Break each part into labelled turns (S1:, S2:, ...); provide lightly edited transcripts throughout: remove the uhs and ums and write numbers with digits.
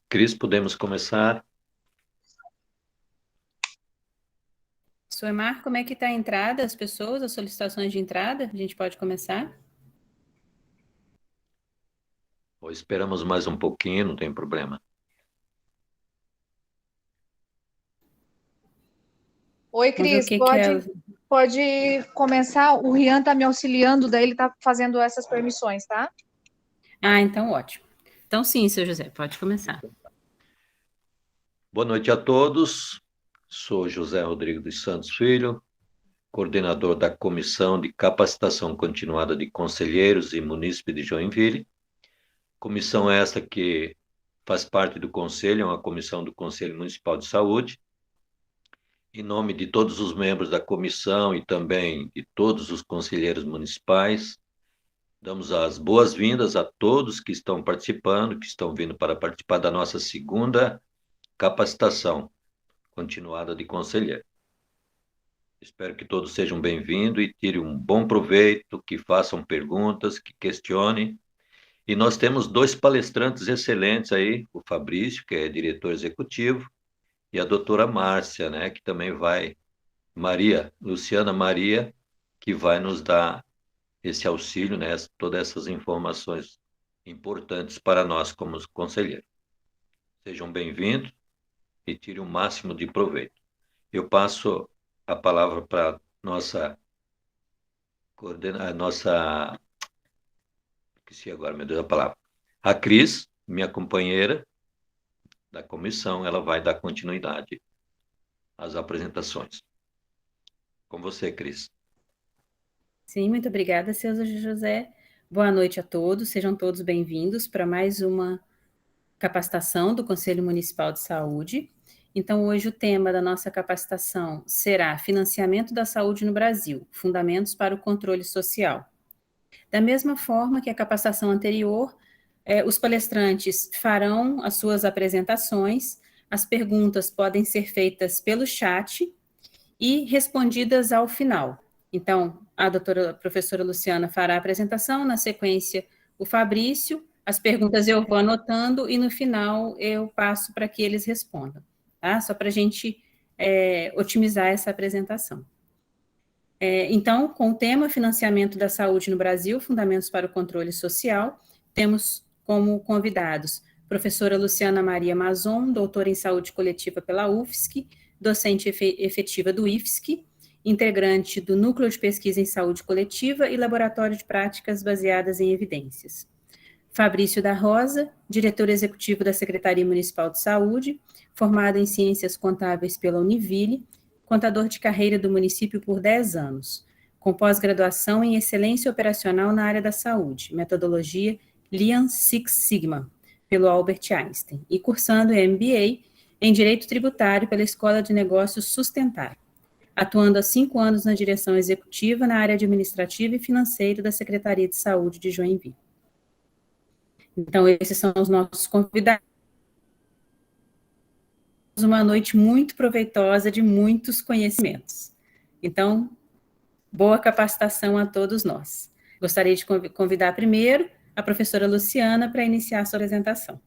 S1: Cris, podemos começar?
S2: Suemar, como é que está a entrada, as pessoas, as solicitações de entrada? A gente pode começar?
S1: Ou esperamos mais um pouquinho, não tem problema.
S3: Oi,
S2: Vamos ver o
S3: Cris,
S2: que que é.
S3: pode começar. O Rian tá me auxiliando, daí ele tá fazendo essas permissões, tá?
S2: Ah, então ótimo. Então sim, seu José, pode começar.
S1: Boa noite a todos. Sou José Rodrigo dos Santos Filho, coordenador da Comissão de Capacitação Continuada de Conselheiros e Munícipes de Joinville. Comissão esta que faz parte do Conselho, é uma comissão do Conselho Municipal de Saúde. Em nome de todos os membros da comissão e também de todos os conselheiros municipais, damos as boas-vindas a todos que estão participando, que estão vindo para participar da nossa segunda capacitação continuada de conselheiro. Espero que todos sejam bem-vindos e tirem um bom proveito, que façam perguntas, que questionem. E nós temos dois palestrantes excelentes aí, o Fabrício, que é diretor executivo, e a doutora Márcia, né, que também vai, Luciana Maria, que vai nos dar esse auxílio, né, todas essas informações importantes para nós como conselheiros. Sejam bem-vindos e tirem o máximo de proveito. Eu passo a palavra para a nossa, esqueci agora, meu Deus, a palavra. A Cris, minha companheira da comissão, ela vai dar continuidade às apresentações. Com você, Cris.
S2: Sim, muito obrigada, seu José. Boa noite a todos, sejam todos bem-vindos para mais uma capacitação do Conselho Municipal de Saúde. Então, hoje o tema da nossa capacitação será Financiamento da Saúde no Brasil, Fundamentos para o Controle Social. Da mesma forma que a capacitação anterior, os palestrantes farão as suas apresentações, as perguntas podem ser feitas pelo chat e respondidas ao final. Então, a professora Luciana fará a apresentação, na sequência o Fabrício, as perguntas eu vou anotando e no final eu passo para que eles respondam, tá? Só para a gente otimizar essa apresentação. Então, com o tema Financiamento da Saúde no Brasil, Fundamentos para o Controle Social, temos como convidados professora Luciana Maria Mazon, doutora em Saúde Coletiva pela UFSC, docente efetiva do IFSC, integrante do Núcleo de Pesquisa em Saúde Coletiva e Laboratório de Práticas Baseadas em Evidências. Fabrício da Rosa, diretor executivo da Secretaria Municipal de Saúde, formado em Ciências Contábeis pela Univille, contador de carreira do município por 10 anos, com pós-graduação em Excelência Operacional na área da saúde, metodologia Lean Six Sigma, pelo Albert Einstein, e cursando MBA em Direito Tributário pela Escola de Negócios Sustentável, atuando há 5 anos na direção executiva na área administrativa e financeira da Secretaria de Saúde de Joinville. Então, esses são os nossos convidados. Uma noite muito proveitosa de muitos conhecimentos. Então, boa capacitação a todos nós. Gostaria de convidar primeiro a professora Luciana para iniciar a sua apresentação.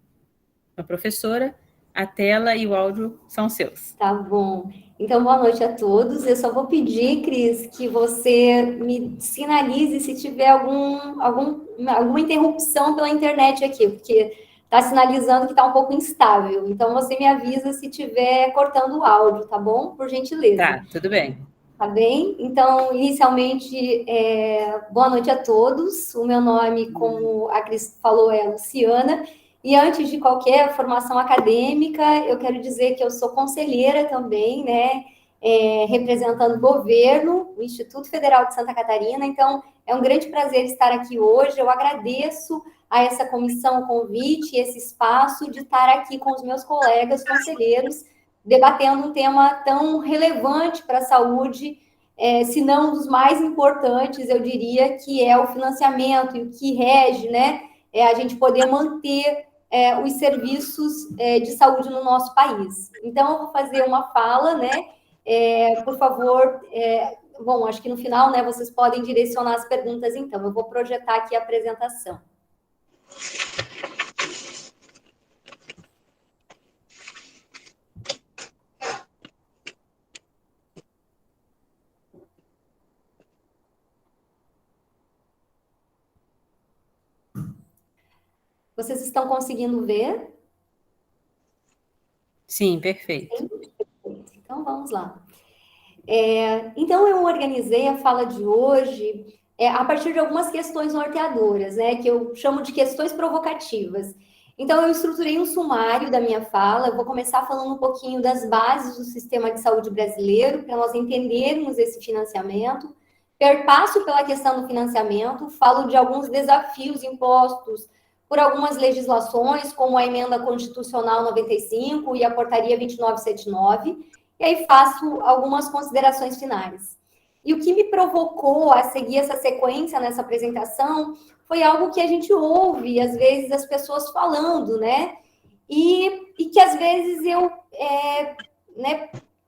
S2: A professora, a tela e o áudio são seus.
S4: Tá bom. Então, boa noite a todos. Eu só vou pedir, Cris, que você me sinalize se tiver alguma interrupção pela internet aqui, porque está sinalizando que está um pouco instável. Então, você me avisa se estiver cortando o áudio, tá bom? Por gentileza.
S2: Tá, tudo bem.
S4: Tá bem? Então, inicialmente, boa noite a todos. O meu nome, como a Cris falou, é Luciana. E antes de qualquer formação acadêmica, eu quero dizer que eu sou conselheira também, né? Representando o governo, o Instituto Federal de Santa Catarina. Então, é um grande prazer estar aqui hoje. Eu agradeço a essa comissão o convite, esse espaço de estar aqui com os meus colegas conselheiros, debatendo um tema tão relevante para a saúde, se não um dos mais importantes, eu diria, que é o financiamento e o que rege, né? A gente poder manter os serviços de saúde no nosso país. Então, eu vou fazer uma fala, né? Por favor, bom, acho que no final, né, vocês podem direcionar as perguntas, então. Eu vou projetar aqui a apresentação. Vocês estão conseguindo ver?
S2: Sim, perfeito.
S4: Então, vamos lá. Então, eu organizei a fala de hoje a partir de algumas questões norteadoras, né, que eu chamo de questões provocativas. Então, eu estruturei um sumário da minha fala, eu vou começar falando um pouquinho das bases do sistema de saúde brasileiro, para nós entendermos esse financiamento, perpasso pela questão do financiamento, falo de alguns desafios impostos por algumas legislações, como a Emenda Constitucional 95 e a Portaria 2979, e aí faço algumas considerações finais. E o que me provocou a seguir essa sequência nessa apresentação foi algo que a gente ouve, às vezes, as pessoas falando, né? E que, às vezes, eu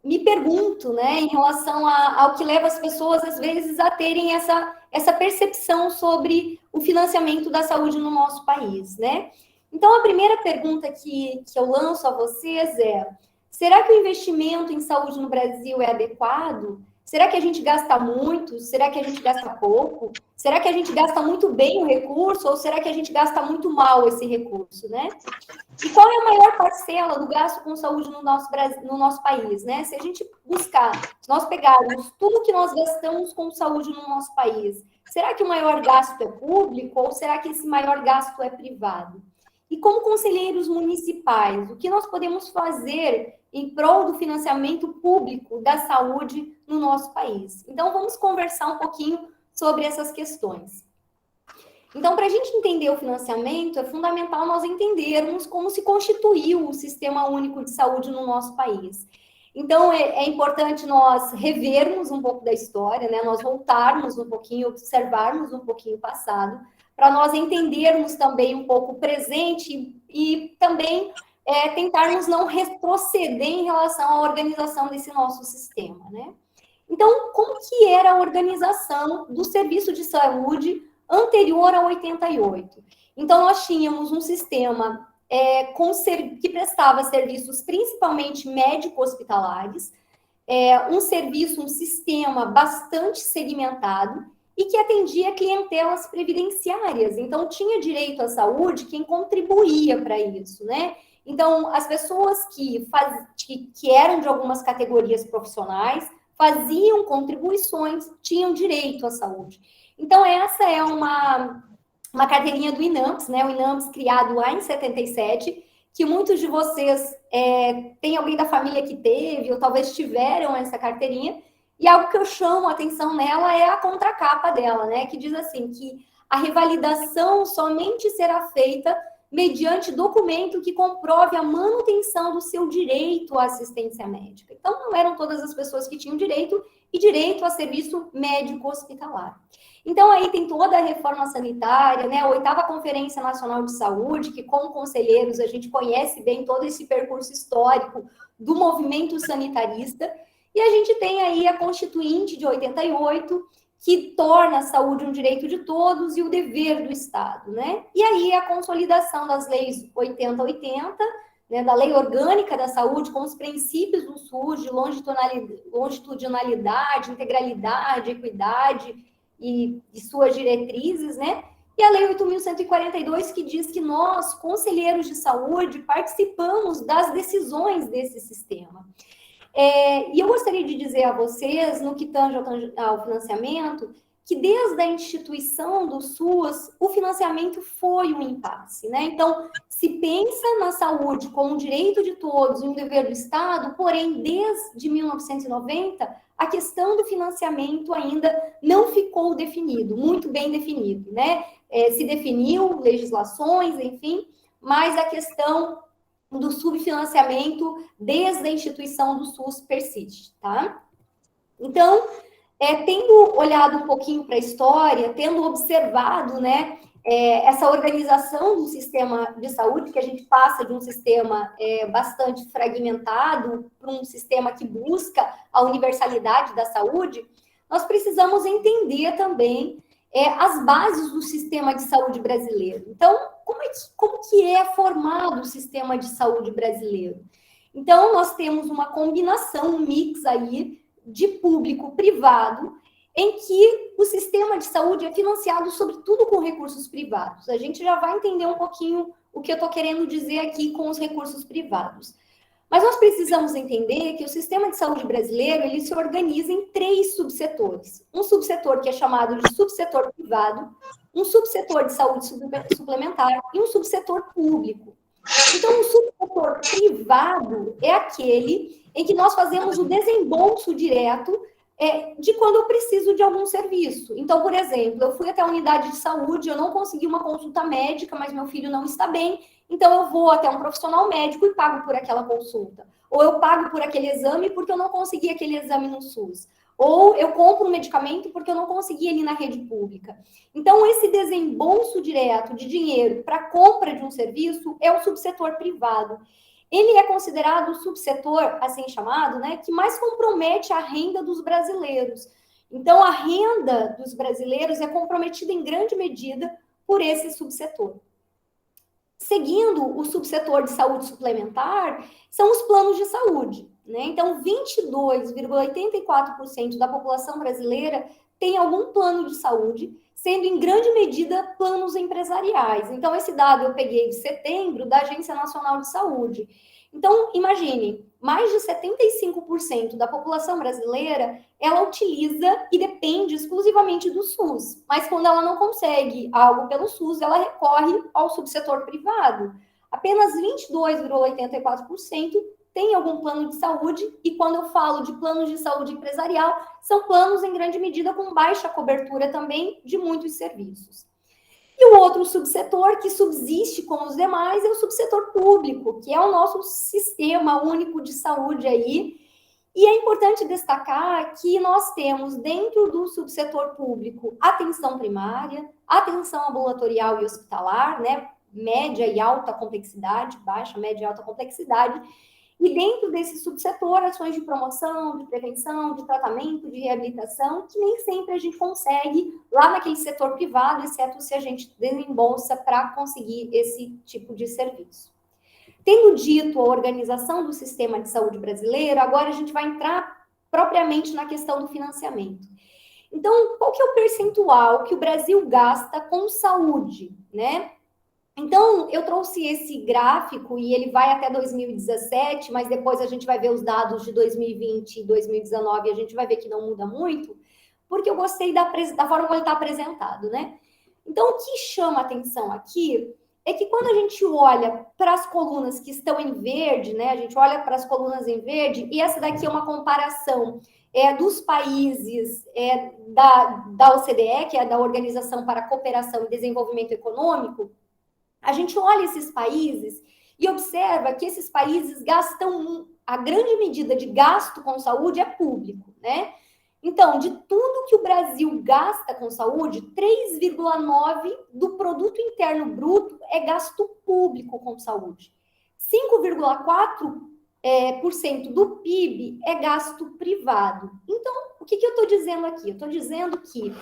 S4: me pergunto, né, em relação ao que leva as pessoas, às vezes, a terem essa percepção sobre o financiamento da saúde no nosso país, né? Então, a primeira pergunta que eu lanço a vocês é: será que o investimento em saúde no Brasil é adequado? Será que a gente gasta muito? Será que a gente gasta pouco? Será que a gente gasta muito bem o recurso? Ou será que a gente gasta muito mal esse recurso, né? E qual é a maior parcela do gasto com saúde no nosso país, né? Se a gente buscar, se nós pegarmos tudo que nós gastamos com saúde no nosso país, será que o maior gasto é público ou será que esse maior gasto é privado? E como conselheiros municipais, o que nós podemos fazer em prol do financiamento público da saúde no nosso país? Então, vamos conversar um pouquinho sobre essas questões. Então, para a gente entender o financiamento, é fundamental nós entendermos como se constituiu o Sistema Único de Saúde no nosso país. Então, é importante nós revermos um pouco da história, né? Nós voltarmos um pouquinho, observarmos um pouquinho o passado, para nós entendermos também um pouco o presente e também tentarmos não retroceder em relação à organização desse nosso sistema, né? Então, como que era a organização do serviço de saúde anterior a 88? Então, nós tínhamos um sistema que prestava serviços principalmente médico-hospitalares, um sistema bastante segmentado e que atendia clientelas previdenciárias. Então, tinha direito à saúde quem contribuía para isso, né? Então, as pessoas que eram de algumas categorias profissionais, faziam contribuições, tinham direito à saúde. Então, essa é uma carteirinha do INAMPS, né? O INAMPS criado lá em 77, que muitos de vocês têm alguém da família que teve, ou talvez tiveram essa carteirinha, e algo que eu chamo a atenção nela é a contracapa dela, né? Que diz assim, que a revalidação somente será feita mediante documento que comprove a manutenção do seu direito à assistência médica. Então, não eram todas as pessoas que tinham direito a serviço médico hospitalar. Então, aí tem toda a reforma sanitária, né? A 8ª Conferência Nacional de Saúde, que como conselheiros a gente conhece bem todo esse percurso histórico do movimento sanitarista, e a gente tem aí a Constituinte de 88, que torna a saúde um direito de todos e o dever do Estado, né? E aí a consolidação das leis 8080, né, da Lei Orgânica da Saúde, com os princípios do SUS de longitudinalidade, integralidade, equidade e suas diretrizes, né? E a Lei 8.142, que diz que nós, conselheiros de saúde, participamos das decisões desse sistema. E eu gostaria de dizer a vocês, no que tange ao financiamento, que desde a instituição do SUS, o financiamento foi um impasse, né? Então, se pensa na saúde como um direito de todos e um dever do Estado, porém, desde 1990, a questão do financiamento ainda não ficou definido, muito bem definido, né? Se definiu legislações, enfim, mas a questão do subfinanciamento desde a instituição do SUS persiste, tá? Então, tendo olhado um pouquinho para a história, tendo observado, né, essa organização do sistema de saúde, que a gente passa de um sistema bastante fragmentado para um sistema que busca a universalidade da saúde, nós precisamos entender também as bases do sistema de saúde brasileiro. Então, como que é formado o sistema de saúde brasileiro? Então, nós temos uma combinação, um mix aí de público-privado em que o sistema de saúde é financiado, sobretudo, com recursos privados. A gente já vai entender um pouquinho o que eu estou querendo dizer aqui com os recursos privados. Mas nós precisamos entender que o sistema de saúde brasileiro, ele se organiza em 3 subsetores. Um subsetor que é chamado de subsetor privado, um subsetor de saúde suplementar e um subsetor público. Então, o subsetor privado é aquele em que nós fazemos o desembolso direto de quando eu preciso de algum serviço. Então, por exemplo, eu fui até a unidade de saúde, eu não consegui uma consulta médica, mas meu filho não está bem, então eu vou até um profissional médico e pago por aquela consulta. Ou eu pago por aquele exame porque eu não consegui aquele exame no SUS. Ou eu compro um medicamento porque eu não consegui ele na rede pública. Então, esse desembolso direto de dinheiro para compra de um serviço é o subsetor privado. Ele é considerado o subsetor, assim chamado, né, que mais compromete a renda dos brasileiros. Então, a renda dos brasileiros é comprometida em grande medida por esse subsetor. Seguindo o subsetor de saúde suplementar, são os planos de saúde, né? Então, 22,84% da população brasileira tem algum plano de saúde, sendo em grande medida planos empresariais. Então, esse dado eu peguei de setembro da Agência Nacional de Saúde. Então, imagine, mais de 75% da população brasileira, ela utiliza e depende exclusivamente do SUS. Mas quando ela não consegue algo pelo SUS, ela recorre ao subsetor privado. Apenas 22,84% tem algum plano de saúde, e quando eu falo de planos de saúde empresarial, são planos em grande medida com baixa cobertura também de muitos serviços. E o outro subsetor que subsiste com os demais é o subsetor público, que é o nosso sistema único de saúde aí. E é importante destacar que nós temos dentro do subsetor público atenção primária, atenção ambulatorial e hospitalar, né? Média e alta complexidade, baixa, média e alta complexidade. E dentro desse subsetor, ações de promoção, de prevenção, de tratamento, de reabilitação, que nem sempre a gente consegue lá naquele setor privado, exceto se a gente desembolsa para conseguir esse tipo de serviço. Tendo dito a organização do sistema de saúde brasileiro, agora a gente vai entrar propriamente na questão do financiamento. Então, qual que é o percentual que o Brasil gasta com saúde, né? Então, eu trouxe esse gráfico e ele vai até 2017, mas depois a gente vai ver os dados de 2020 e 2019 e a gente vai ver que não muda muito, porque eu gostei da forma como ele está apresentado, né? Então, o que chama atenção aqui é que quando a gente olha para as colunas que estão em verde, né? A gente olha para as colunas em verde, e essa daqui é uma comparação dos países da OCDE, que é da Organização para a Cooperação e Desenvolvimento Econômico. A gente olha esses países e observa que esses países gastam, a grande medida de gasto com saúde é público, né? Então, de tudo que o Brasil gasta com saúde, 3,9% do produto interno bruto é gasto público com saúde. 5,4% do PIB é gasto privado. Então, o que eu estou dizendo aqui? Eu estou dizendo que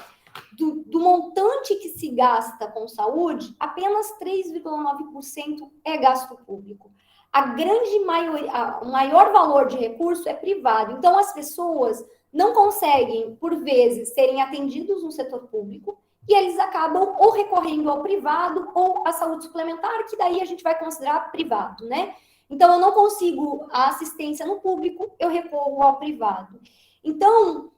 S4: do montante que se gasta com saúde, apenas 3,9% é gasto público. A grande maioria, o maior valor de recurso é privado. Então, as pessoas não conseguem, por vezes, serem atendidos no setor público e eles acabam ou recorrendo ao privado ou à saúde suplementar, que daí a gente vai considerar privado, né? Então, eu não consigo a assistência no público, eu recorro ao privado. Então,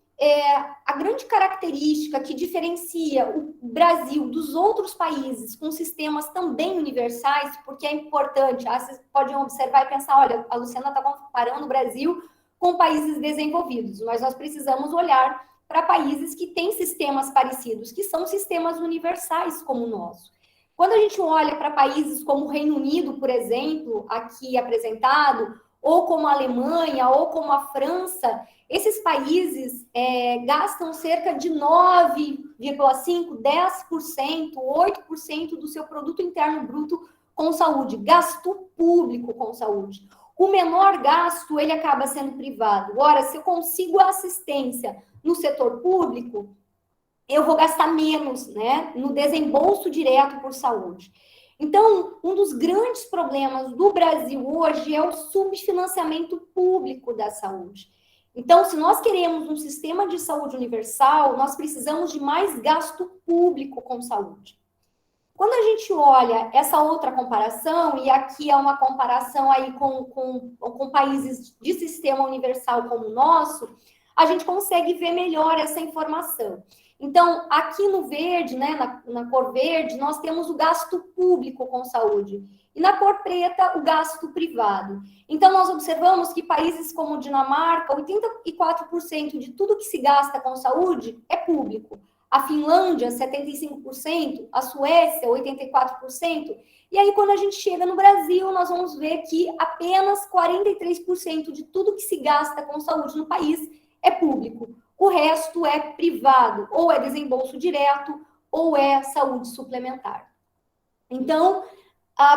S4: a grande característica que diferencia o Brasil dos outros países com sistemas também universais, porque é importante, vocês podem observar e pensar, olha, a Luciana está comparando o Brasil com países desenvolvidos, mas nós precisamos olhar para países que têm sistemas parecidos, que são sistemas universais como o nosso. Quando a gente olha para países como o Reino Unido, por exemplo, aqui apresentado, ou como a Alemanha, ou como a França, esses países gastam cerca de 9,5%, 10%, 8% do seu produto interno bruto com saúde, gasto público com saúde. O menor gasto, ele acaba sendo privado. Ora, se eu consigo a assistência no setor público, eu vou gastar menos, né, no desembolso direto por saúde. Então, um dos grandes problemas do Brasil hoje é o subfinanciamento público da saúde. Então, se nós queremos um sistema de saúde universal, nós precisamos de mais gasto público com saúde. Quando a gente olha essa outra comparação, e aqui é uma comparação aí com países de sistema universal como o nosso, a gente consegue ver melhor essa informação. Então, aqui no verde, né, na cor verde, nós temos o gasto público com saúde. E na cor preta, o gasto privado. Então, nós observamos que países como Dinamarca, 84% de tudo que se gasta com saúde é público. A Finlândia, 75%, a Suécia, 84%. E aí, quando a gente chega no Brasil, nós vamos ver que apenas 43% de tudo que se gasta com saúde no país é público. O resto é privado, ou é desembolso direto, ou é saúde suplementar. Então,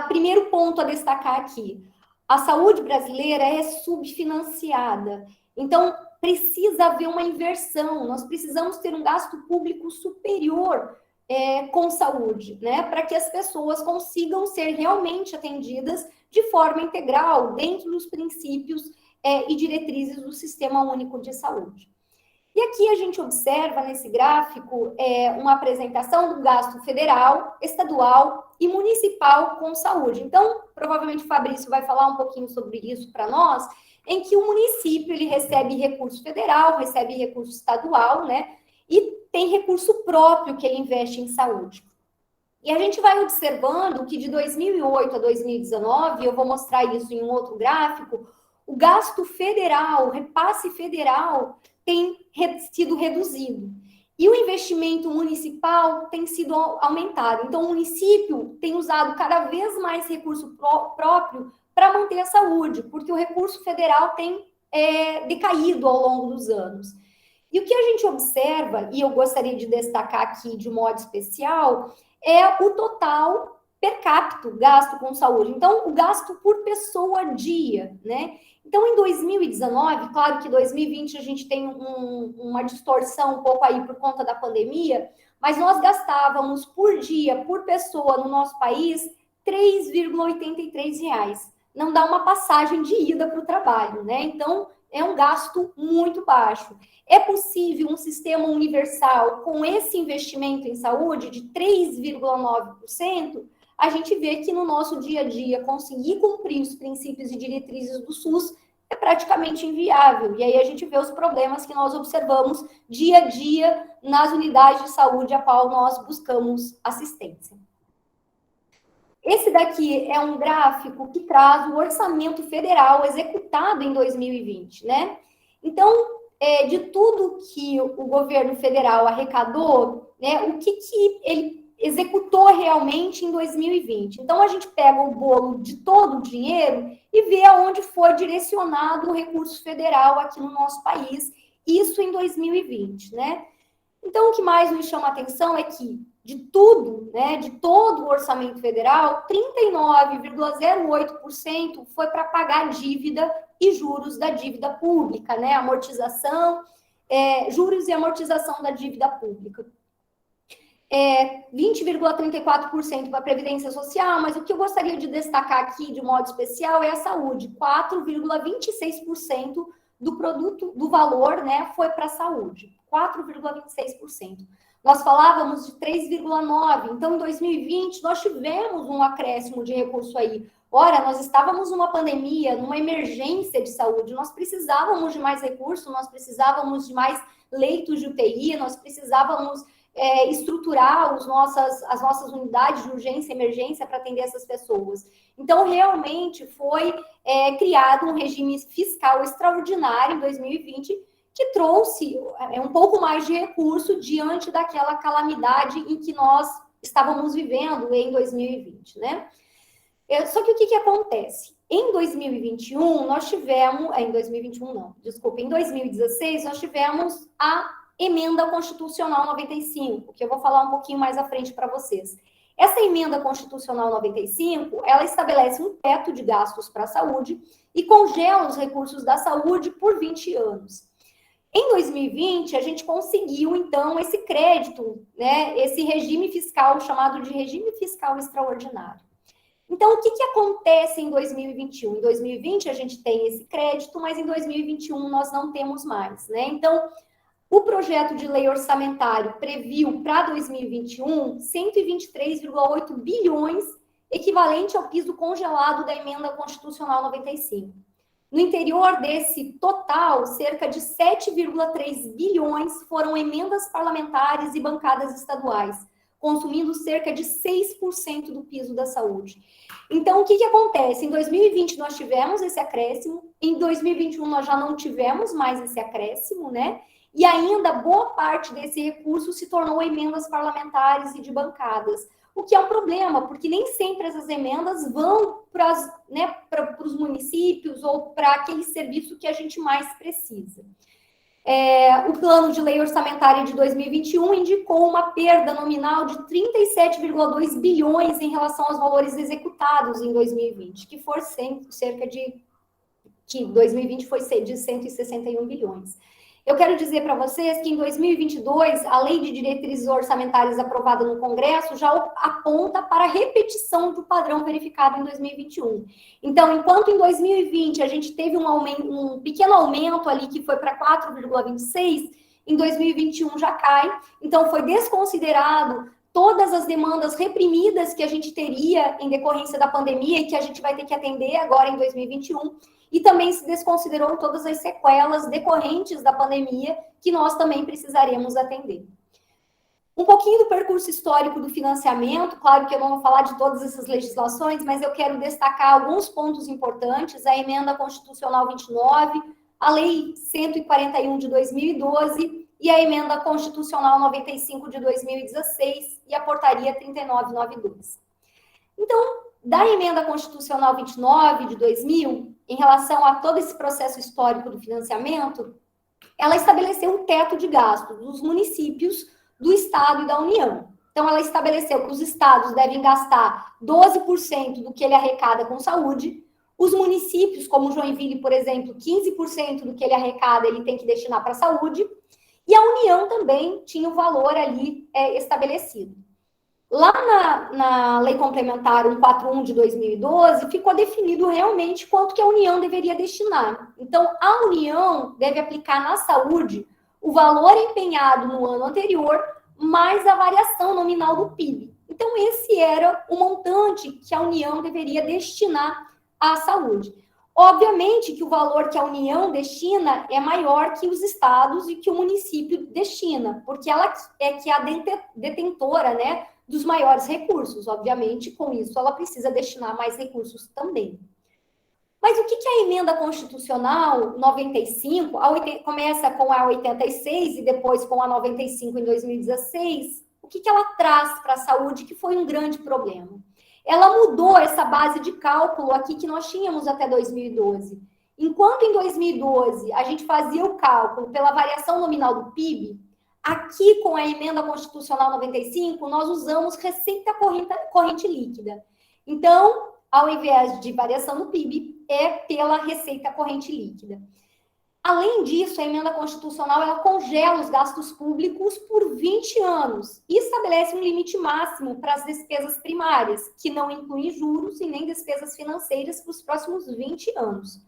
S4: primeiro ponto a destacar aqui, a saúde brasileira é subfinanciada. Então, precisa haver uma inversão, nós precisamos ter um gasto público superior com saúde, né? Para que as pessoas consigam ser realmente atendidas de forma integral, dentro dos princípios e diretrizes do Sistema Único de Saúde. E aqui a gente observa nesse gráfico uma apresentação do gasto federal, estadual e municipal com saúde. Então, provavelmente o Fabrício vai falar um pouquinho sobre isso para nós, em que o município ele recebe recurso federal, recebe recurso estadual, né? E tem recurso próprio que ele investe em saúde. E a gente vai observando que de 2008 a 2019, eu vou mostrar isso em um outro gráfico, o gasto federal, o repasse federal tem sido reduzido. E o investimento municipal tem sido aumentado. Então, o município tem usado cada vez mais recurso próprio para manter a saúde, porque o recurso federal tem decaído ao longo dos anos. E o que a gente observa, e eu gostaria de destacar aqui de modo especial, é o total per capita gasto com saúde. Então, o gasto por pessoa dia, né? Então, em 2019, claro que 2020 a gente tem uma distorção um pouco aí por conta da pandemia, mas nós gastávamos por dia, por pessoa no nosso país, R$ 3,83. Não dá uma passagem de ida para o trabalho, né? Então, é um gasto muito baixo. É possível um sistema universal com esse investimento em saúde de 3,9%? A gente vê que no nosso dia a dia conseguir cumprir os princípios e diretrizes do SUS é praticamente inviável. E aí a gente vê os problemas que nós observamos dia a dia nas unidades de saúde a qual nós buscamos assistência. Esse daqui é um gráfico que traz o orçamento federal executado em 2020, né? Então, de tudo que o governo federal arrecadou, né, o que ele executou realmente em 2020. Então, a gente pega o bolo de todo o dinheiro e vê aonde foi direcionado o recurso federal aqui no nosso país, isso em 2020, né? Então, o que mais nos chama a atenção é que, de tudo, né, de todo o orçamento federal, 39,08% foi para pagar dívida e juros da dívida pública, né? Amortização, juros e amortização da dívida pública. 20,34% para a Previdência Social, mas o que eu gostaria de destacar aqui de modo especial é a saúde, 4,26% do produto, do valor, né, foi para a saúde, 4,26%. Nós falávamos de 3,9%, então em 2020 nós tivemos um acréscimo de recurso aí. Ora, nós estávamos numa pandemia, numa emergência de saúde, nós precisávamos de mais recursos, nós precisávamos de mais leitos de UTI, nós precisávamos estruturar as nossas unidades de urgência e emergência para atender essas pessoas. Então, realmente, foi criado um regime fiscal extraordinário em 2020 que trouxe um pouco mais de recurso diante daquela calamidade em que nós estávamos vivendo em 2020, né? Só que o que acontece? Em 2021, nós tivemos... em 2021, não, desculpa. Em 2016, nós tivemos a Emenda Constitucional 95, que eu vou falar um pouquinho mais à frente para vocês. Essa Emenda Constitucional 95, ela estabelece um teto de gastos para a saúde e congela os recursos da saúde por 20 anos. Em 2020, a gente conseguiu, então, esse crédito, né, esse regime fiscal chamado de regime fiscal extraordinário. Então, o que acontece em 2021? Em 2020, a gente tem esse crédito, mas em 2021 nós não temos mais, né? Então, o projeto de lei orçamentário previu para 2021 123,8 bilhões, equivalente ao piso congelado da emenda constitucional 95. No interior desse total, cerca de 7,3 bilhões foram emendas parlamentares e bancadas estaduais, consumindo cerca de 6% do piso da saúde. Então, o que acontece? Em 2020 nós tivemos esse acréscimo, em 2021 nós já não tivemos mais esse acréscimo, né? E ainda boa parte desse recurso se tornou emendas parlamentares e de bancadas, o que é um problema, porque nem sempre essas emendas vão para os municípios ou para aquele serviço que a gente mais precisa. O plano de lei orçamentária de 2021 indicou uma perda nominal de 37,2 bilhões em relação aos valores executados em 2020, que for cerca de... que 2020 foi de 161 bilhões. Eu quero dizer para vocês que em 2022, a Lei de Diretrizes Orçamentárias aprovada no Congresso já aponta para a repetição do padrão verificado em 2021. Então, enquanto em 2020 a gente teve um pequeno aumento ali que foi para 4,26, em 2021 já cai. Então, foi desconsiderado todas as demandas reprimidas que a gente teria em decorrência da pandemia e que a gente vai ter que atender agora em 2021. E também se desconsiderou todas as sequelas decorrentes da pandemia que nós também precisaremos atender. Um pouquinho do percurso histórico do financiamento, claro que eu não vou falar de todas essas legislações, mas eu quero destacar alguns pontos importantes: a Emenda Constitucional 29, a Lei 141 de 2012 e a Emenda Constitucional 95 de 2016 e a Portaria 3992. Então, da Emenda Constitucional 29 de 2000, em relação a todo esse processo histórico do financiamento, ela estabeleceu um teto de gastos dos municípios, do Estado e da União. Então, ela estabeleceu que os estados devem gastar 12% do que ele arrecada com saúde, os municípios, como Joinville, por exemplo, 15% do que ele arrecada ele tem que destinar para a saúde, e a União também tinha o valor ali estabelecido. Lá na Lei Complementar 141 de 2012, ficou definido realmente quanto que a União deveria destinar. Então, a União deve aplicar na saúde o valor empenhado no ano anterior, mais a variação nominal do PIB. Então, esse era o montante que a União deveria destinar à saúde. Obviamente que o valor que a União destina é maior que os estados e que o município destina, porque ela é que é a detentora, né, dos maiores recursos. Obviamente, com isso, ela precisa destinar mais recursos também. Mas o que a Emenda Constitucional 95, começa com a 86 e depois com a 95 em 2016, o que ela traz para a saúde que foi um grande problema? Ela mudou essa base de cálculo aqui que nós tínhamos até 2012. Enquanto em 2012 a gente fazia o cálculo pela variação nominal do PIB, aqui com a Emenda Constitucional 95, nós usamos receita corrente líquida. Então, ao invés de variação do PIB, é pela receita corrente líquida. Além disso, a Emenda Constitucional ela congela os gastos públicos por 20 anos e estabelece um limite máximo para as despesas primárias, que não inclui juros e nem despesas financeiras para os próximos 20 anos.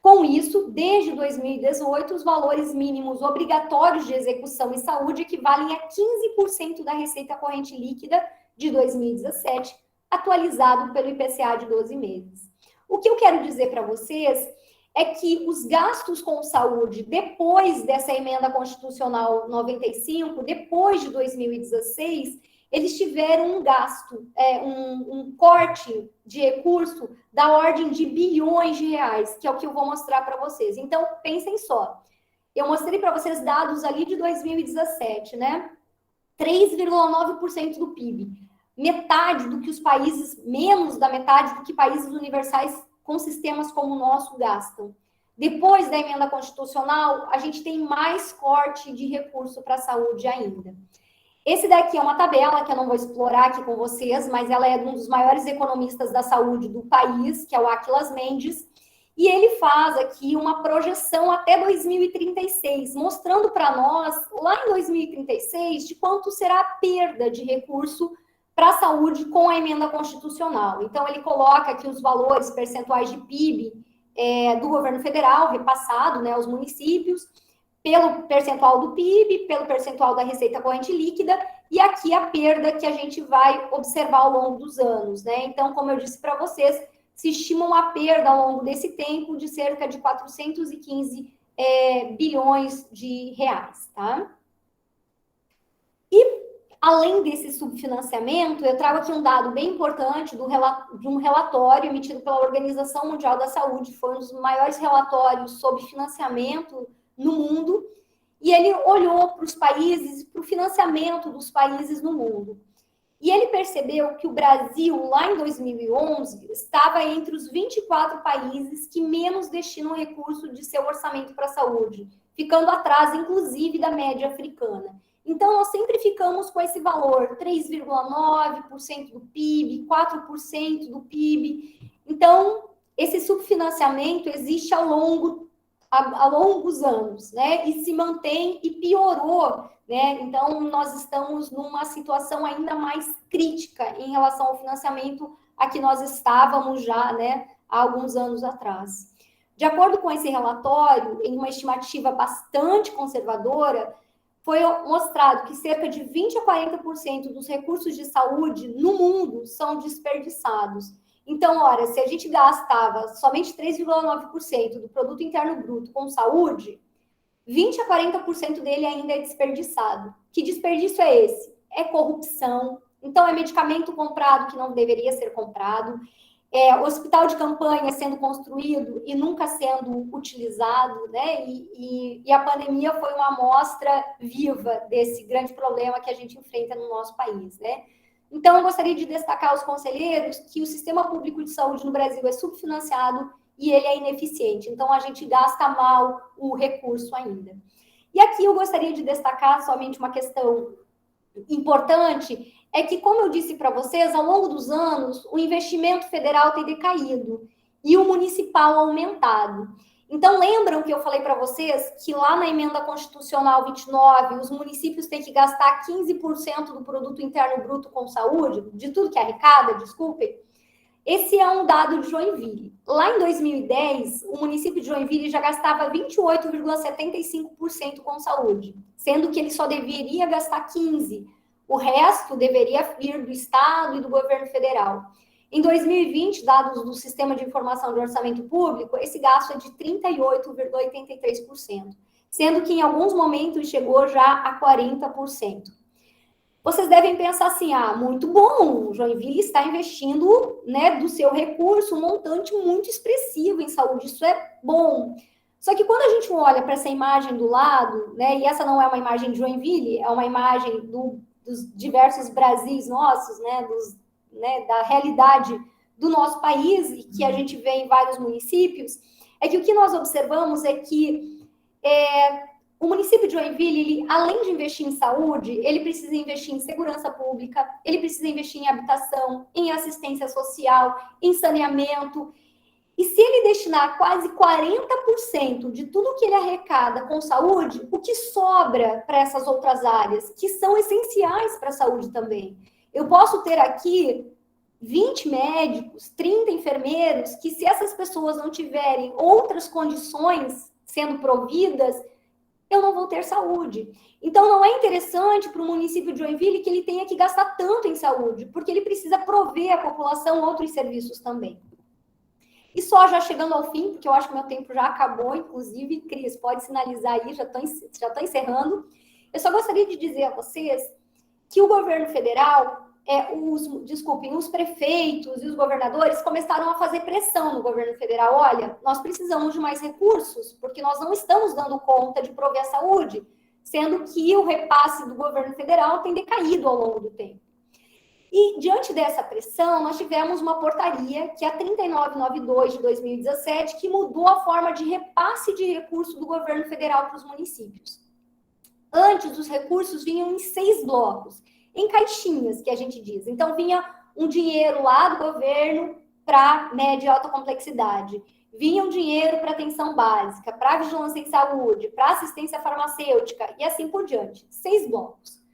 S4: Com isso, desde 2018, os valores mínimos obrigatórios de execução em saúde equivalem a 15% da receita corrente líquida de 2017, atualizado pelo IPCA de 12 meses. O que eu quero dizer para vocês é que os gastos com saúde, depois dessa Emenda Constitucional 95, depois de 2016, eles tiveram um gasto, um corte de recurso da ordem de bilhões de reais, que é o que eu vou mostrar para vocês. Então, pensem só. Eu mostrei para vocês dados ali de 2017, né? 3,9% do PIB. Metade do que os países, menos da metade do que países universais com sistemas como o nosso gastam. Depois da Emenda Constitucional, a gente tem mais corte de recurso para a saúde ainda. Esse daqui é uma tabela que eu não vou explorar aqui com vocês, mas ela é de um dos maiores economistas da saúde do país, que é o Aquilas Mendes, e ele faz aqui uma projeção até 2036, mostrando para nós, lá em 2036, de quanto será a perda de recurso para a saúde com a emenda constitucional. Então, ele coloca aqui os valores percentuais de PIB do governo federal, repassado, né, aos municípios, pelo percentual do PIB, pelo percentual da receita corrente líquida, e aqui a perda que a gente vai observar ao longo dos anos, né? Então, como eu disse para vocês, se estima uma perda ao longo desse tempo de cerca de 415 bilhões de reais, tá? E, além desse subfinanciamento, eu trago aqui um dado bem importante de um relatório emitido pela Organização Mundial da Saúde, foi um dos maiores relatórios sobre financiamento no mundo, e ele olhou para os países, para o financiamento dos países no mundo. E ele percebeu que o Brasil, lá em 2011, estava entre os 24 países que menos destinam recurso de seu orçamento para a saúde, ficando atrás, inclusive, da média africana. Então, nós sempre ficamos com esse valor, 3,9% do PIB, 4% do PIB. Então, esse subfinanciamento existe há longos anos, né? E se mantém e piorou, né? Então, nós estamos numa situação ainda mais crítica em relação ao financiamento a que nós estávamos já, né, há alguns anos atrás. De acordo com esse relatório, em uma estimativa bastante conservadora, foi mostrado que cerca de 20 a 40% dos recursos de saúde no mundo são desperdiçados. Então, olha, se a gente gastava somente 3,9% do produto interno bruto com saúde, 20 a 40% dele ainda é desperdiçado. Que desperdício é esse? É corrupção. Então, é medicamento comprado que não deveria ser comprado, hospital de campanha sendo construído e nunca sendo utilizado, né? E a pandemia foi uma amostra viva desse grande problema que a gente enfrenta no nosso país, né? Então, eu gostaria de destacar aos conselheiros que o sistema público de saúde no Brasil é subfinanciado e ele é ineficiente. Então, a gente gasta mal o recurso ainda. E aqui eu gostaria de destacar somente uma questão importante, é que, como eu disse para vocês, ao longo dos anos, o investimento federal tem decaído e o municipal aumentado. Então, lembram que eu falei para vocês que lá na emenda constitucional 29, os municípios têm que gastar 15% do produto interno bruto com saúde, de tudo que arrecada, desculpem? Esse é um dado de Joinville. Lá em 2010, o município de Joinville já gastava 28,75% com saúde, sendo que ele só deveria gastar 15%. O resto deveria vir do Estado e do governo federal. Em 2020, dados do Sistema de Informação de Orçamento Público, esse gasto é de 38,83%, sendo que em alguns momentos chegou já a 40%. Vocês devem pensar assim, muito bom, Joinville está investindo, né, do seu recurso um montante muito expressivo em saúde, isso é bom. Só que quando a gente olha para essa imagem do lado, né, e essa não é uma imagem de Joinville, é uma imagem dos diversos Brasis nossos, né, da realidade do nosso país, e que a gente vê em vários municípios, é que o que nós observamos é que o município de Joinville, ele, além de investir em saúde, ele precisa investir em segurança pública, ele precisa investir em habitação, em assistência social, em saneamento. E se ele destinar quase 40% de tudo que ele arrecada com saúde, o que sobra para essas outras áreas, que são essenciais para a saúde também? Eu posso ter aqui 20 médicos, 30 enfermeiros, que se essas pessoas não tiverem outras condições sendo providas, eu não vou ter saúde. Então, não é interessante para o município de Joinville que ele tenha que gastar tanto em saúde, porque ele precisa prover à população outros serviços também. E só já chegando ao fim, porque eu acho que meu tempo já acabou, inclusive, Cris, pode sinalizar aí, já estou encerrando. Eu só gostaria de dizer a vocês que o governo federal, os prefeitos e os governadores começaram a fazer pressão no governo federal. Olha, nós precisamos de mais recursos, porque nós não estamos dando conta de prover a saúde, sendo que o repasse do governo federal tem decaído ao longo do tempo. E, diante dessa pressão, nós tivemos uma portaria, que é a 3992 de 2017, que mudou a forma de repasse de recursos do governo federal para os municípios. Antes, os recursos vinham em 6 blocos, em caixinhas, que a gente diz. Então, vinha um dinheiro lá do governo para média e alta complexidade. Vinha um dinheiro para atenção básica, para vigilância em saúde, para assistência farmacêutica e assim por diante. 6 blocos.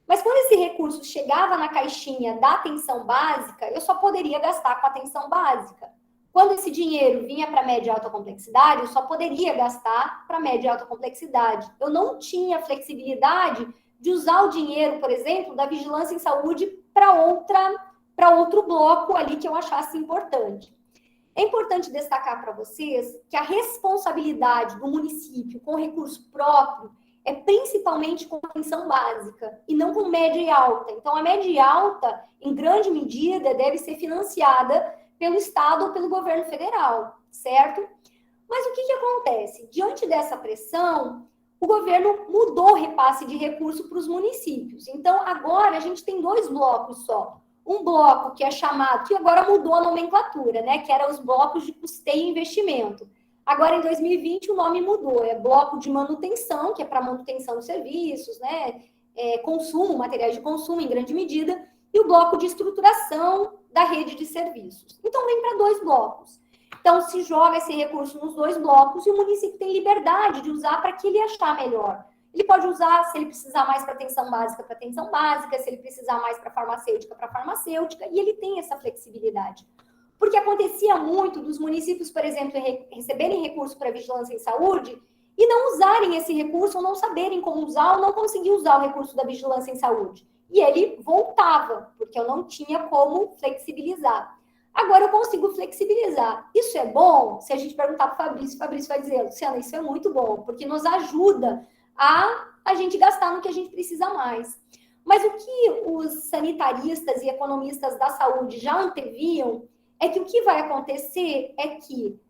S4: Mas quando esse recurso chegava na caixinha da atenção básica, eu só poderia gastar com a atenção básica. Quando esse dinheiro vinha para média e alta complexidade, eu só poderia gastar para média e alta complexidade. Eu não tinha flexibilidade de usar o dinheiro, por exemplo, da vigilância em saúde para outro bloco ali que eu achasse importante. É importante destacar para vocês que a responsabilidade do município com recurso próprio é principalmente com atenção básica e não com média e alta. Então, a média e alta, em grande medida, deve ser financiada pelo Estado ou pelo governo federal, certo? Mas o que acontece? Diante dessa pressão, o governo mudou o repasse de recurso para os municípios. Então, agora a gente tem 2 blocos só. Um bloco que é chamado, que agora mudou a nomenclatura, né? Que era os blocos de custeio e investimento. Agora, em 2020, o nome mudou. É bloco de manutenção, que é para manutenção de serviços, né? Consumo, materiais de consumo em grande medida, e o bloco de estruturação da rede de serviços. Então, vem para 2 blocos. Então, se joga esse recurso nos 2 blocos e o município tem liberdade de usar para que ele achar melhor. Ele pode usar, se ele precisar mais para atenção básica, se ele precisar mais para farmacêutica, e ele tem essa flexibilidade. Porque acontecia muito dos municípios, por exemplo, receberem recurso para vigilância em saúde e não usarem esse recurso, ou não saberem como usar, ou não conseguir usar o recurso da vigilância em saúde. E ele voltava, porque eu não tinha como flexibilizar. Agora eu consigo flexibilizar. Isso é bom? Se a gente perguntar para o Fabrício vai dizer, Luciana, isso é muito bom, porque nos ajuda a gente gastar no que a gente precisa mais. Mas o que os sanitaristas e economistas da saúde já anteviam é que o que vai acontecer é que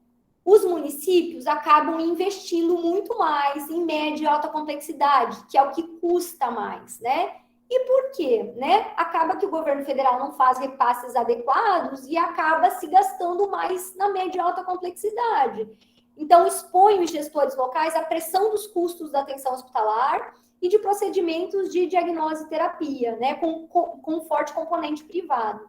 S4: os municípios acabam investindo muito mais em média e alta complexidade, que é o que custa mais, né? E por quê? Né? Acaba que o governo federal não faz repasses adequados e acaba se gastando mais na média e alta complexidade. Então, expõe os gestores locais à pressão dos custos da atenção hospitalar e de procedimentos de diagnose e terapia, né? Com um forte componente privado.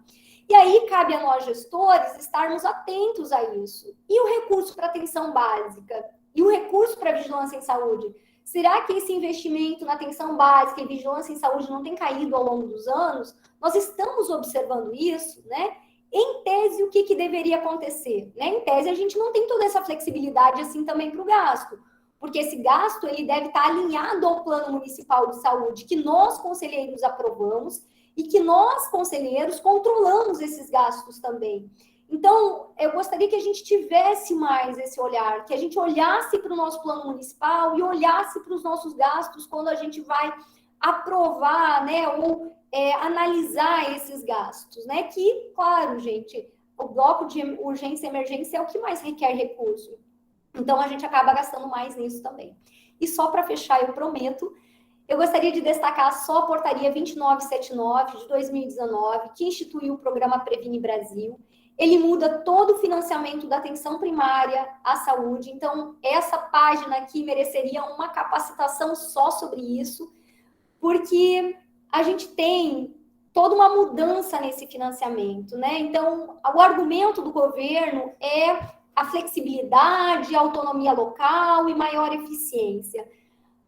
S4: E aí, cabe a nós, gestores, estarmos atentos a isso. E o recurso para atenção básica? E o recurso para vigilância em saúde? Será que esse investimento na atenção básica e vigilância em saúde não tem caído ao longo dos anos? Nós estamos observando isso, né? Em tese, o que deveria acontecer? Né? Em tese, a gente não tem toda essa flexibilidade assim também para o gasto, porque esse gasto ele deve estar alinhado ao Plano Municipal de Saúde, que nós, conselheiros, aprovamos, e que nós, conselheiros, controlamos esses gastos também. Então, eu gostaria que a gente tivesse mais esse olhar, que a gente olhasse para o nosso plano municipal e olhasse para os nossos gastos quando a gente vai aprovar, né, ou analisar esses gastos, né? Que, claro, gente, o bloco de urgência e emergência é o que mais requer recurso. Então, a gente acaba gastando mais nisso também. E só para fechar, eu prometo, eu gostaria de destacar só a portaria 2979 de 2019, que instituiu o programa Previne Brasil. Ele muda todo o financiamento da atenção primária à saúde. Então, essa página aqui mereceria uma capacitação só sobre isso, porque a gente tem toda uma mudança nesse financiamento, né? Então, o argumento do governo é a flexibilidade, a autonomia local e maior eficiência.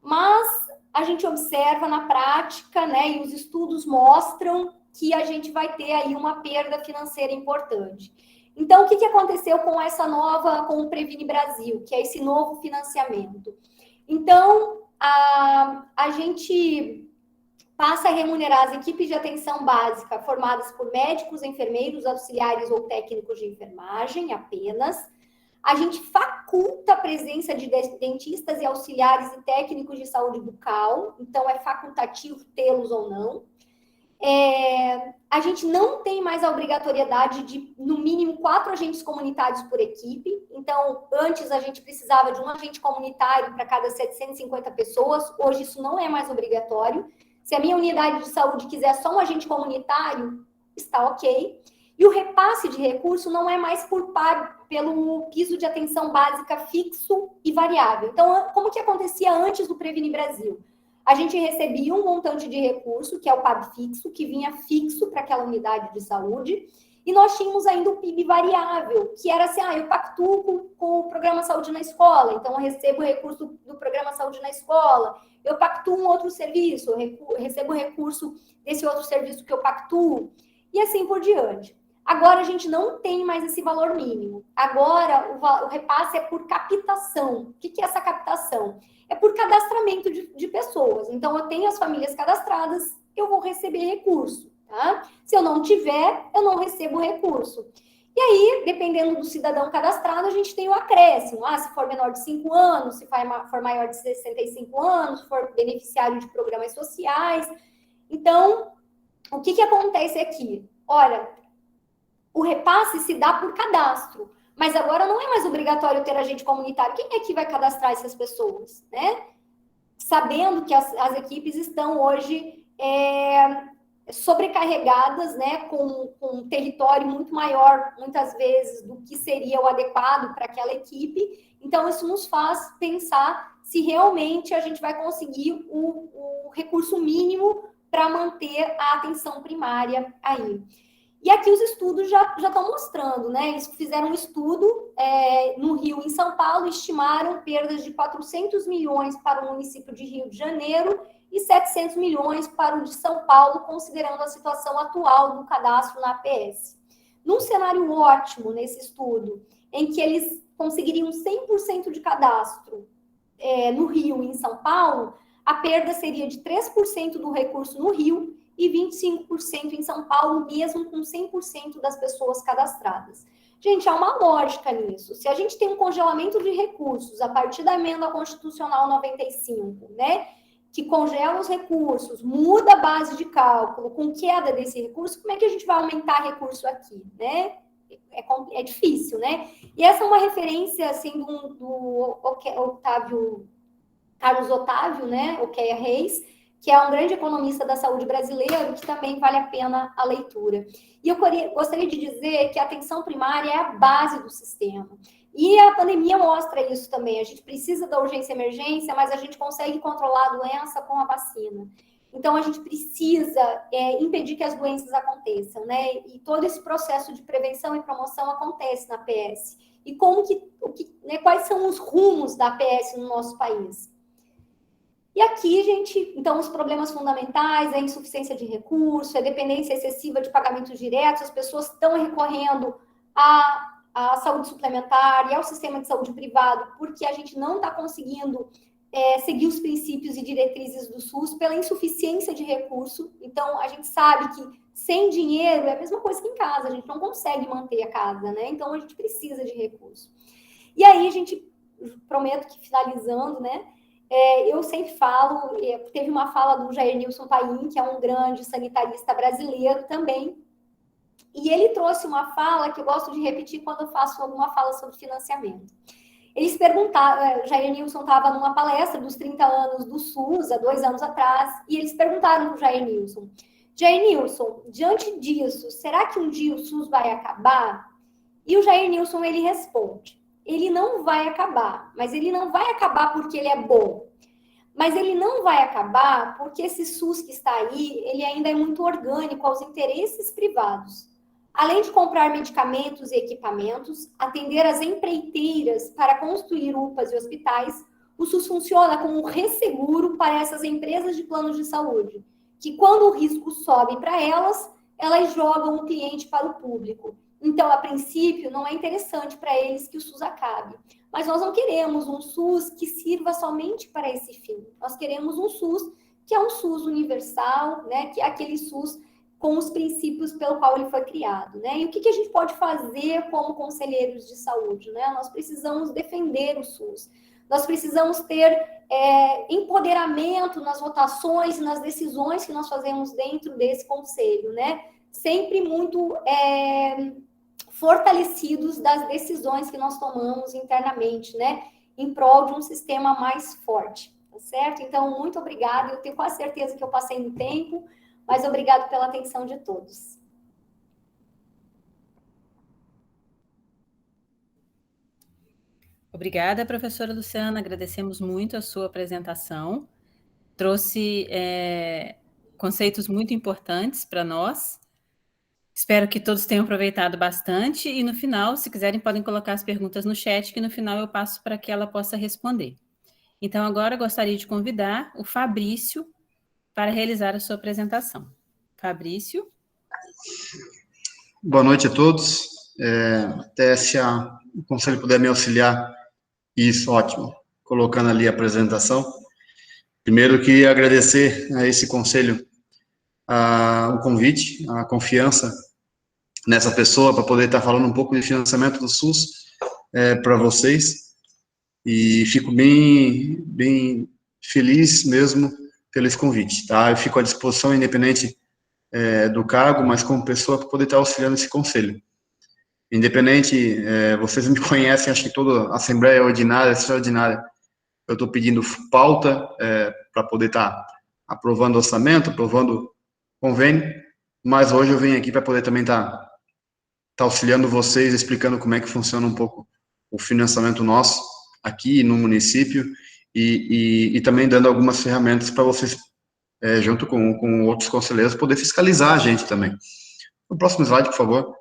S4: Mas a gente observa na prática, né, e os estudos mostram que a gente vai ter aí uma perda financeira importante. Então, o que aconteceu com com o Previne Brasil, que é esse novo financiamento? Então, a gente passa a remunerar as equipes de atenção básica formadas por médicos, enfermeiros, auxiliares ou técnicos de enfermagem apenas. A gente faculta a presença de dentistas e auxiliares e técnicos de saúde bucal, então é facultativo tê-los ou não. A gente não tem mais a obrigatoriedade de, no mínimo, 4 agentes comunitários por equipe. Então, antes a gente precisava de um agente comunitário para cada 750 pessoas, hoje isso não é mais obrigatório. Se a minha unidade de saúde quiser só um agente comunitário, está ok. E o repasse de recurso não é mais pelo piso de atenção básica fixo e variável. Então, como que acontecia antes do Previne Brasil? A gente recebia um montante de recurso, que é o PAB fixo, que vinha fixo para aquela unidade de saúde, E nós tínhamos ainda o PIB variável, que era assim, eu pactuo com o Programa Saúde na Escola, então eu recebo recurso do Programa Saúde na Escola, eu pactuo um outro serviço, eu recebo recurso desse outro serviço que eu pactuo, e assim por diante. Agora a gente não tem mais esse valor mínimo. Agora o repasse é por captação. O que é essa captação? É por cadastramento de pessoas. Então, eu tenho as famílias cadastradas, eu vou receber recurso. Tá? Se eu não tiver, eu não recebo recurso. E aí, dependendo do cidadão cadastrado, a gente tem o acréscimo. Se for menor de 5 anos, se for maior de 65 anos, se for beneficiário de programas sociais. Então, o que acontece aqui? Olha, o repasse se dá por cadastro, mas agora não é mais obrigatório ter agente comunitário. Quem é que vai cadastrar essas pessoas, né? Sabendo que as equipes estão hoje sobrecarregadas, né, com um território muito maior, muitas vezes, do que seria o adequado para aquela equipe. Então, isso nos faz pensar se realmente a gente vai conseguir o recurso mínimo para manter a atenção primária aí. E aqui os estudos já estão mostrando, né? Eles fizeram um estudo no Rio e em São Paulo, estimaram perdas de 400 milhões para o município de Rio de Janeiro e 700 milhões para o de São Paulo, considerando a situação atual do cadastro na APS. Num cenário ótimo nesse estudo, em que eles conseguiriam 100% de cadastro no Rio e em São Paulo, a perda seria de 3% do recurso no Rio e 25% em São Paulo, mesmo com 100% das pessoas cadastradas. Gente, há uma lógica nisso. Se a gente tem um congelamento de recursos a partir da emenda constitucional 95, né, que congela os recursos, muda a base de cálculo, com queda desse recurso, como é que a gente vai aumentar recurso aqui, né? É difícil, né? E essa é uma referência, assim, do Carlos Otávio, né, Oqueia Reis, que é um grande economista da saúde brasileiro, que também vale a pena a leitura. E eu gostaria de dizer que a atenção primária é a base do sistema. E a pandemia mostra isso também. A gente precisa da urgência e emergência, mas a gente consegue controlar a doença com a vacina. Então, a gente precisa impedir que as doenças aconteçam, né? E todo esse processo de prevenção e promoção acontece na APS. E quais são os rumos da APS no nosso país? E aqui, gente, então, os problemas fundamentais é a insuficiência de recurso, a dependência excessiva de pagamentos diretos, as pessoas estão recorrendo à saúde suplementar e ao sistema de saúde privado, porque a gente não está conseguindo seguir os princípios e diretrizes do SUS pela insuficiência de recurso. Então, a gente sabe que sem dinheiro é a mesma coisa que em casa, a gente não consegue manter a casa, né? Então, a gente precisa de recurso. E aí, a gente, prometo que finalizando, né? Eu sempre falo, teve uma fala do Jair Nilson Paim, que é um grande sanitarista brasileiro também, e ele trouxe uma fala que eu gosto de repetir quando eu faço alguma fala sobre financiamento. Eles perguntaram, Jair Nilson estava numa palestra dos 30 anos do SUS, há 2 anos atrás, e eles perguntaram para o Jair Nilson, diante disso, será que um dia o SUS vai acabar? E o Jair Nilson, ele responde, ele não vai acabar, mas ele não vai acabar porque ele é bom. Mas ele não vai acabar porque esse SUS que está aí, ele ainda é muito orgânico aos interesses privados. Além de comprar medicamentos e equipamentos, atender as empreiteiras para construir UPAs e hospitais, o SUS funciona como um resseguro para essas empresas de planos de saúde, que quando o risco sobe para elas jogam o cliente para o público. Então, a princípio, não é interessante para eles que o SUS acabe. Mas nós não queremos um SUS que sirva somente para esse fim. Nós queremos um SUS que é um SUS universal, né? Que é aquele SUS com os princípios pelo qual ele foi criado, né? E o que a gente pode fazer como conselheiros de saúde, né? Nós precisamos defender o SUS. Nós precisamos ter empoderamento nas votações e nas decisões que nós fazemos dentro desse conselho, né? Sempre muito fortalecidos das decisões que nós tomamos internamente, né? Em prol de um sistema mais forte, tá certo? Então, muito obrigada. Eu tenho quase certeza que eu passei no tempo, mas obrigado pela atenção de todos.
S2: Obrigada, professora Luciana. Agradecemos muito a sua apresentação. Trouxe conceitos muito importantes para nós. Espero que todos tenham aproveitado bastante e no final, se quiserem, podem colocar as perguntas no chat, que no final eu passo para que ela possa responder. Então, agora eu gostaria de convidar o Fabrício para realizar a sua apresentação. Fabrício.
S5: Boa noite a todos. Até se o Conselho puder me auxiliar, isso, ótimo. Colocando ali a apresentação. Primeiro, queria agradecer a esse Conselho o convite, a confiança nessa pessoa para poder estar falando um pouco de financiamento do SUS para vocês. E fico bem feliz mesmo pelo esse convite, tá? Eu fico à disposição, independente do cargo, mas como pessoa, para poder estar auxiliando esse conselho. Independente, vocês me conhecem, acho que toda assembleia ordinária, extraordinária, eu estou pedindo pauta para poder estar aprovando orçamento, aprovando convênio, mas hoje eu venho aqui para poder também estar auxiliando vocês, explicando como é que funciona um pouco o financiamento nosso aqui no município e também dando algumas ferramentas para vocês, junto com outros conselheiros, poder fiscalizar a gente também. O próximo slide, por favor.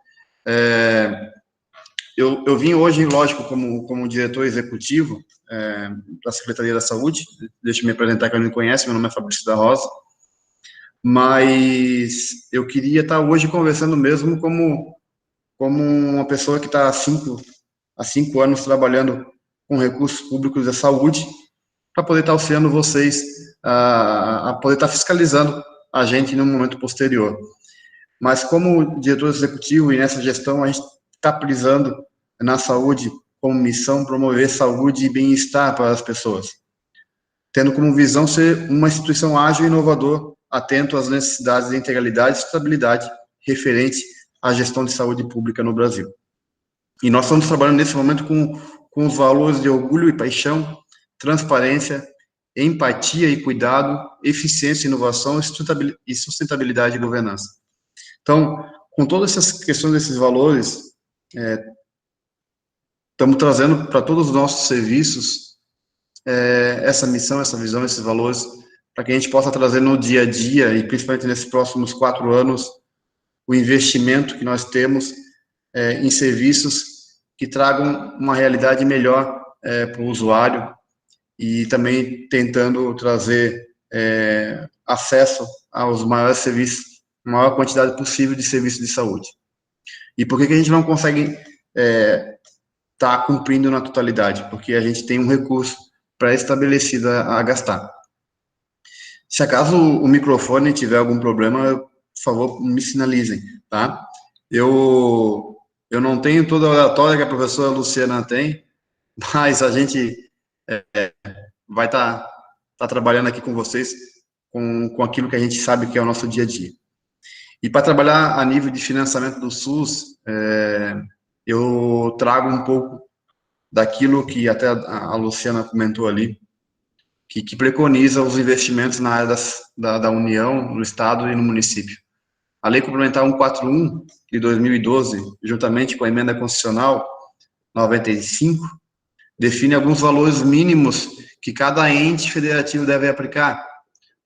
S5: Eu vim hoje, lógico, como diretor executivo da Secretaria da Saúde. Deixa eu me apresentar, quem não me conhece, meu nome é Fabrício da Rosa, mas eu queria estar hoje conversando mesmo como uma pessoa que está há 5 anos trabalhando com recursos públicos da saúde, para poder estar auxiliando vocês a poder estar fiscalizando a gente no momento posterior. Mas como diretor executivo e nessa gestão, a gente está prisando na saúde como missão promover saúde e bem-estar para as pessoas, tendo como visão ser uma instituição ágil e inovador, atento às necessidades de integralidade e estabilidade referente à gestão de saúde pública no Brasil. E nós estamos trabalhando nesse momento com os valores de orgulho e paixão, transparência, empatia e cuidado, eficiência, inovação e sustentabilidade e governança. Então, com todas essas questões desses valores, estamos trazendo para todos os nossos serviços essa missão, essa visão, esses valores, para que a gente possa trazer no dia a dia, e principalmente nesses próximos 4 anos, o investimento que nós temos em serviços que tragam uma realidade melhor para o usuário e também tentando trazer acesso aos maiores serviços, a maior quantidade possível de serviços de saúde. E por que a gente não consegue estar cumprindo na totalidade? Porque a gente tem um recurso pré-estabelecido a gastar. Se acaso o microfone tiver algum problema, por favor, me sinalizem, tá? Eu não tenho toda a oratória que a professora Luciana tem, mas a gente vai estar trabalhando aqui com vocês com aquilo que a gente sabe que é o nosso dia a dia. E para trabalhar a nível de financiamento do SUS, eu trago um pouco daquilo que até a Luciana comentou ali, que preconiza os investimentos na área da União, no Estado e no município. A Lei Complementar 141, de 2012, juntamente com a Emenda Constitucional 95, define alguns valores mínimos que cada ente federativo deve aplicar.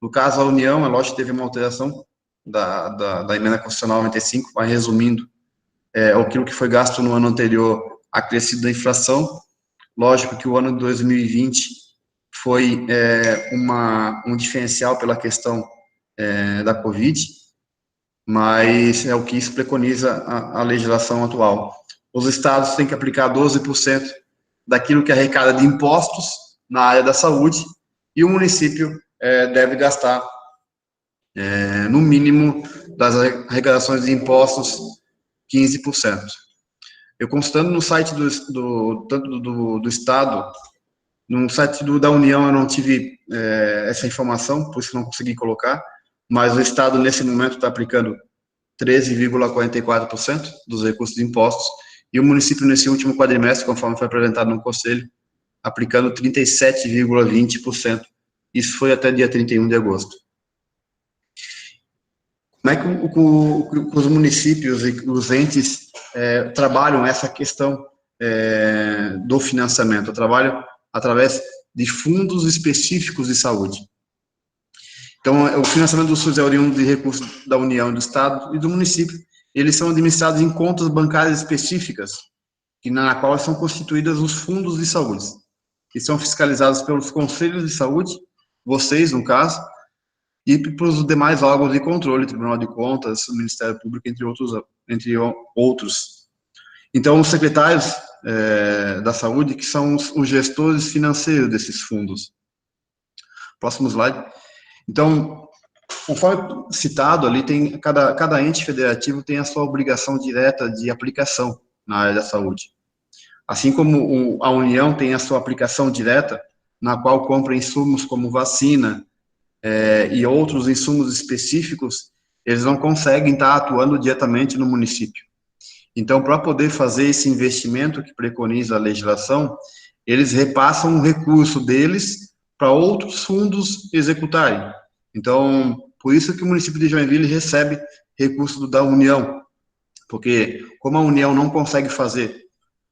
S5: No caso, a União, é lógico que teve uma alteração da Emenda Constitucional 95, mas resumindo, aquilo que foi gasto no ano anterior acrescido da inflação. Lógico que o ano de 2020 foi um diferencial pela questão da Covid, mas é o que isso preconiza a legislação atual. Os estados têm que aplicar 12% daquilo que arrecada de impostos na área da saúde, e o município deve gastar, no mínimo, das arrecadações de impostos, 15%. Eu consultando no site tanto do Estado, no site da União eu não tive essa informação, por isso não consegui colocar, mas o Estado, nesse momento, está aplicando 13,44% dos recursos de impostos, e o município, nesse último quadrimestre, conforme foi apresentado no Conselho, aplicando 37,20%. Isso foi até dia 31 de agosto. Como é que os municípios e os entes trabalham essa questão do financiamento? Eu trabalho através de fundos específicos de saúde. Então, o financiamento do SUS é oriundo de recursos da União, do Estado e do município, eles são administrados em contas bancárias específicas, na qual são constituídas os fundos de saúde, que são fiscalizados pelos conselhos de saúde, vocês, no caso, e pelos demais órgãos de controle, Tribunal de Contas, Ministério Público, entre outros. Então, os secretários da saúde, que são os gestores financeiros desses fundos. Próximo slide. Então, conforme citado ali, cada ente federativo tem a sua obrigação direta de aplicação na área da saúde. Assim como a União tem a sua aplicação direta, na qual compra insumos como vacina e outros insumos específicos, eles não conseguem estar atuando diretamente no município. Então, para poder fazer esse investimento que preconiza a legislação, eles repassam um recurso deles para outros fundos executarem. Então, por isso que o município de Joinville recebe recurso da União, porque como a União não consegue fazer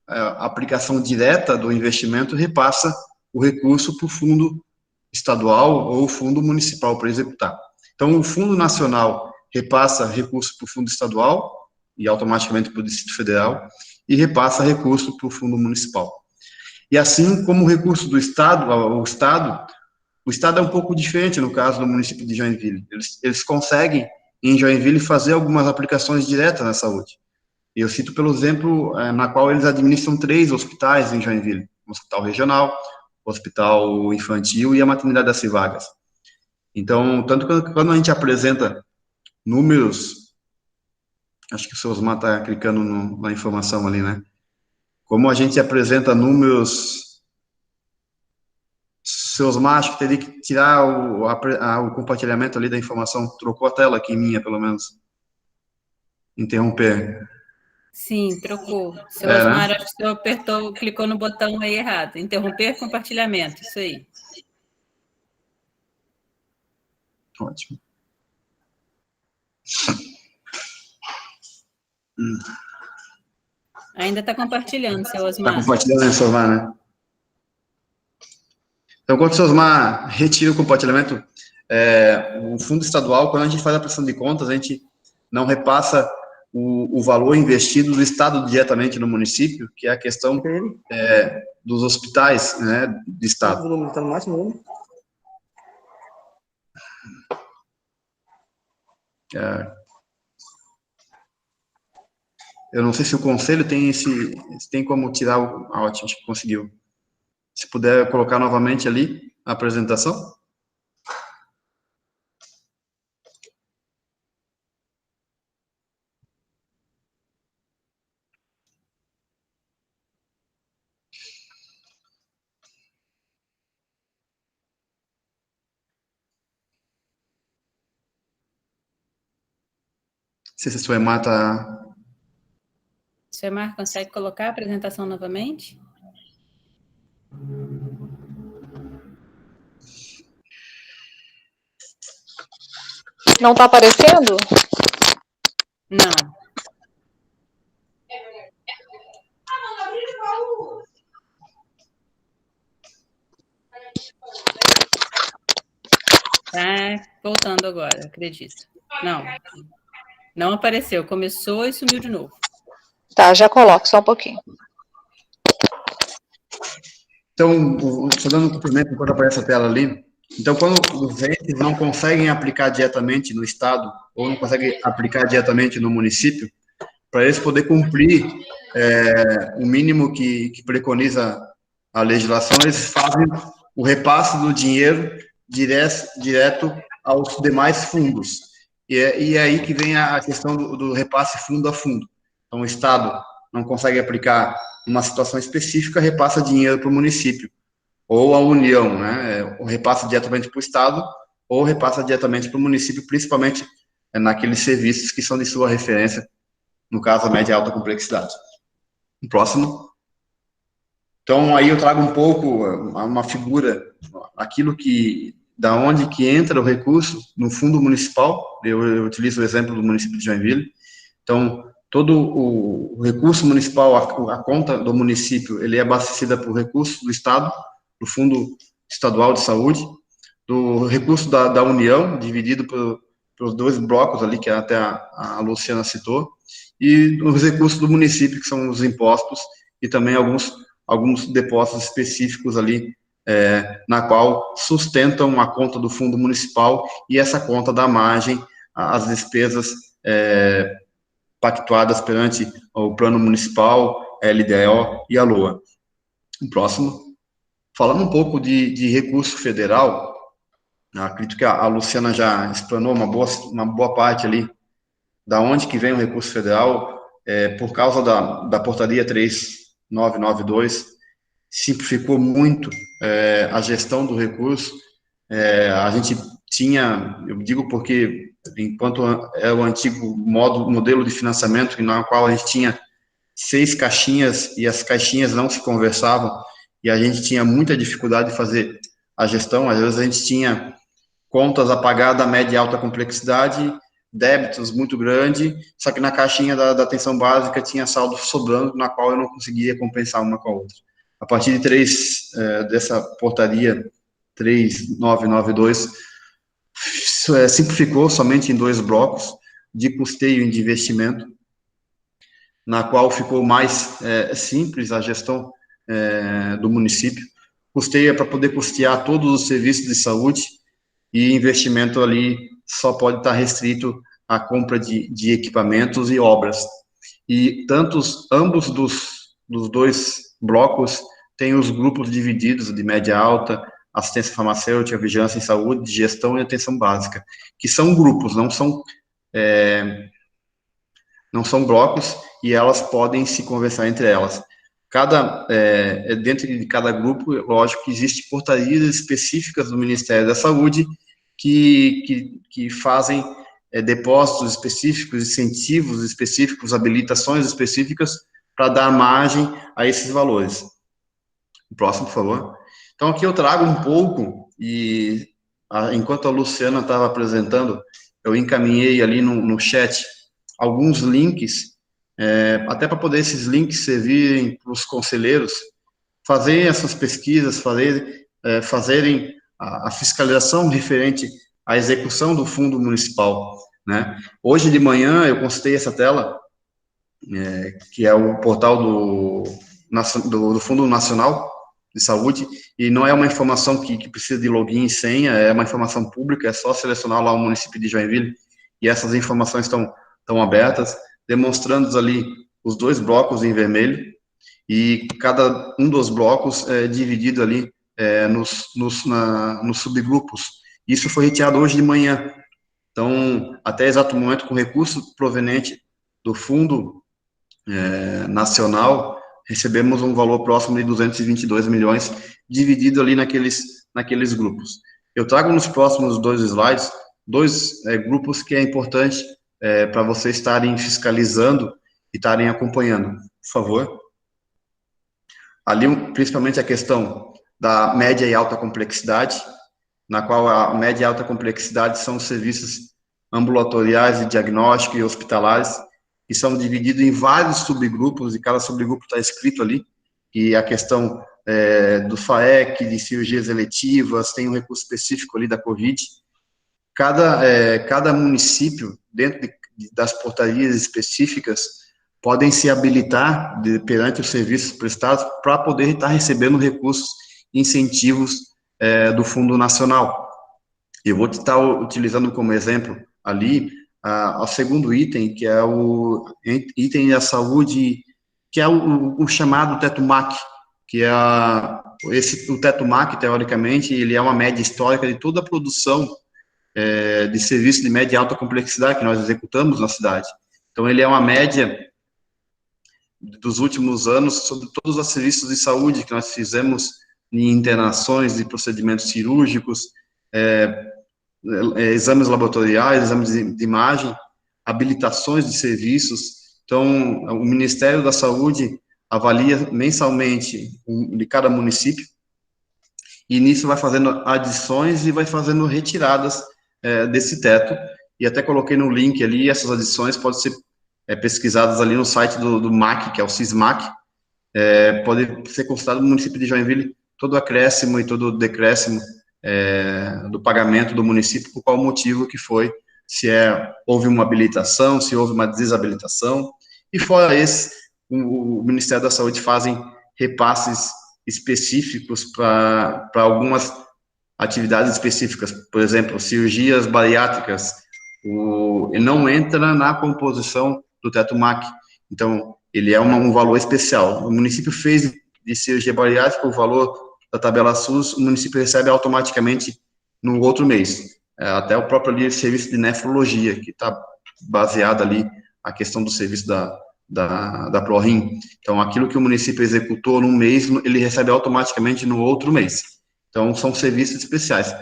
S5: a aplicação direta do investimento, repassa o recurso para o fundo estadual ou fundo municipal para executar. Então, o Fundo Nacional repassa recurso para o fundo estadual e automaticamente para o Distrito Federal e repassa recurso para o fundo municipal. E assim como o recurso do Estado, o Estado é um pouco diferente no caso do município de Joinville. Eles conseguem, em Joinville, fazer algumas aplicações diretas na saúde. Eu cito pelo exemplo na qual eles administram 3 hospitais em Joinville: o Hospital Regional, o Hospital Infantil e a Maternidade das Civagas. Então, tanto que quando a gente apresenta números, acho que o seu Osmar está clicando na informação ali, né? Como a gente apresenta números, seu Osmar, acho que teria que tirar o compartilhamento ali da informação. Trocou a tela aqui, minha, pelo menos. Interromper.
S2: Sim, trocou. Seu Osmar, né? Acho que o senhor clicou no botão aí errado. Interromper compartilhamento, isso aí.
S5: Ótimo.
S2: Ainda está compartilhando, seu Osmar.
S5: Está compartilhando, seu Osmar, né? Então, quando o seu Osmar retira o compartilhamento, o fundo estadual, quando a gente faz a prestação de contas, a gente não repassa o valor investido do Estado diretamente no município, que é a questão dos hospitais, né, do Estado. O volume está no máximo. Eu não sei se o conselho tem como tirar ótimo, acho que conseguiu. Se puder colocar novamente ali a apresentação. Não sei se a sua Emar está...
S2: Seu Emar, consegue colocar a apresentação novamente?
S3: Não está aparecendo?
S2: Não. Tá voltando agora, acredito. Não apareceu. Começou e sumiu de novo.
S3: Tá, já coloco, só um pouquinho.
S5: Então, só dando um cumprimento enquanto aparece a tela ali. Então, quando os entes não conseguem aplicar diretamente no Estado, ou não conseguem aplicar diretamente no município, para eles poderem cumprir o mínimo que preconiza a legislação, eles fazem o repasse do dinheiro direto aos demais fundos. E é aí que vem a questão do repasse fundo a fundo. Então, o Estado não consegue aplicar uma situação específica, repassa dinheiro para o município, ou a União, né? Repassa diretamente para o Estado, ou repassa diretamente para o município, principalmente naqueles serviços que são de sua referência, no caso, a média e alta complexidade. O próximo. Então, aí eu trago um pouco uma figura, aquilo da onde que entra o recurso no fundo municipal. Eu utilizo o exemplo do município de Joinville. Então, todo o recurso municipal, a conta do município, ele é abastecida por recurso do Estado, do Fundo Estadual de Saúde, do recurso da União, dividido pelos 2 blocos ali, que até a Luciana citou, e os recursos do município, que são os impostos, e também alguns depósitos específicos ali, na qual sustentam a conta do fundo municipal, e essa conta dá margem às despesas pactuadas perante o plano municipal, a LDO e a LOA. O próximo, falando um pouco de recurso federal, acredito que a Luciana já explanou uma boa parte ali da onde que vem o recurso federal, por causa da portaria 3992, simplificou muito a gestão do recurso. A gente tinha, eu digo porque, enquanto é o antigo modelo de financiamento, na qual a gente tinha 6 caixinhas e as caixinhas não se conversavam, e a gente tinha muita dificuldade de fazer a gestão. Às vezes a gente tinha contas a pagar da média e alta complexidade, débitos muito grande, só que na caixinha da atenção básica tinha saldo sobrando, na qual eu não conseguia compensar uma com a outra. A partir de dessa portaria 3992, simplificou somente em 2 blocos, de custeio e de investimento, na qual ficou mais simples a gestão do município. Custeio é para poder custear todos os serviços de saúde, e investimento ali só pode estar restrito à compra de equipamentos e obras. E ambos dos 2 blocos têm os grupos divididos de média alta, assistência farmacêutica, vigilância em saúde, gestão e atenção básica, que são grupos, não são blocos, e elas podem se conversar entre elas. Dentro de cada grupo, lógico que existem portarias específicas do Ministério da Saúde que fazem depósitos específicos, incentivos específicos, habilitações específicas para dar margem a esses valores. O próximo, por favor. Então, aqui eu trago um pouco, e enquanto a Luciana estava apresentando, eu encaminhei ali no chat alguns links, até para poder esses links servirem para os conselheiros fazerem essas pesquisas, fazerem a fiscalização referente à execução do fundo municipal, né? Hoje de manhã eu consultei essa tela, que é o portal do Fundo Nacional de Saúde, e não é uma informação que precisa de login e senha, é uma informação pública, é só selecionar lá o município de Joinville, e essas informações estão abertas, demonstrando ali os 2 blocos em vermelho, e cada um dos blocos é dividido ali nos subgrupos. Isso foi retirado hoje de manhã. Então, até exato momento, com recurso proveniente do Fundo Nacional, recebemos um valor próximo de 222 milhões, dividido ali naqueles grupos. Eu trago nos próximos 2 slides, 2 grupos que é importante para vocês estarem fiscalizando e estarem acompanhando. Por favor. Ali, principalmente a questão da média e alta complexidade, na qual a média e alta complexidade são os serviços ambulatoriais de diagnóstico e hospitalares, que são divididos em vários subgrupos, e cada subgrupo está escrito ali, e a questão do FAEC, de cirurgias eletivas, tem um recurso específico ali da COVID. Cada município, dentro das portarias específicas, podem se habilitar perante os serviços prestados para poder estar recebendo recursos e incentivos do Fundo Nacional. Eu vou estar utilizando como exemplo ali o segundo item, que é o item da saúde, que é o chamado teto MAC, que é o teto MAC, teoricamente, ele é uma média histórica de toda a produção de serviços de média e alta complexidade que nós executamos na cidade. Então, ele é uma média dos últimos anos sobre todos os serviços de saúde que nós fizemos em internações e procedimentos cirúrgicos, exames laboratoriais, exames de imagem, habilitações de serviços. Então, o Ministério da Saúde avalia mensalmente de cada município, e nisso vai fazendo adições e vai fazendo retiradas desse teto, e até coloquei no link ali, essas adições podem ser pesquisadas ali no site do MAC, que é o CISMAC, pode ser considerado no município de Joinville todo acréscimo e todo decréscimo do pagamento do município, por qual motivo que foi se houve uma habilitação, se houve uma desabilitação, e fora esse, o Ministério da Saúde fazem repasses específicos para algumas atividades específicas, por exemplo, cirurgias bariátricas, ele não entra na composição do teto MAC, então ele é um valor especial. O município fez de cirurgia bariátrica o valor da tabela SUS, o município recebe automaticamente no outro mês, até o próprio ali serviço de nefrologia, que está baseado ali a questão do serviço da ProRim. Então, aquilo que o município executou num mês, ele recebe automaticamente no outro mês. Então, são serviços especiais.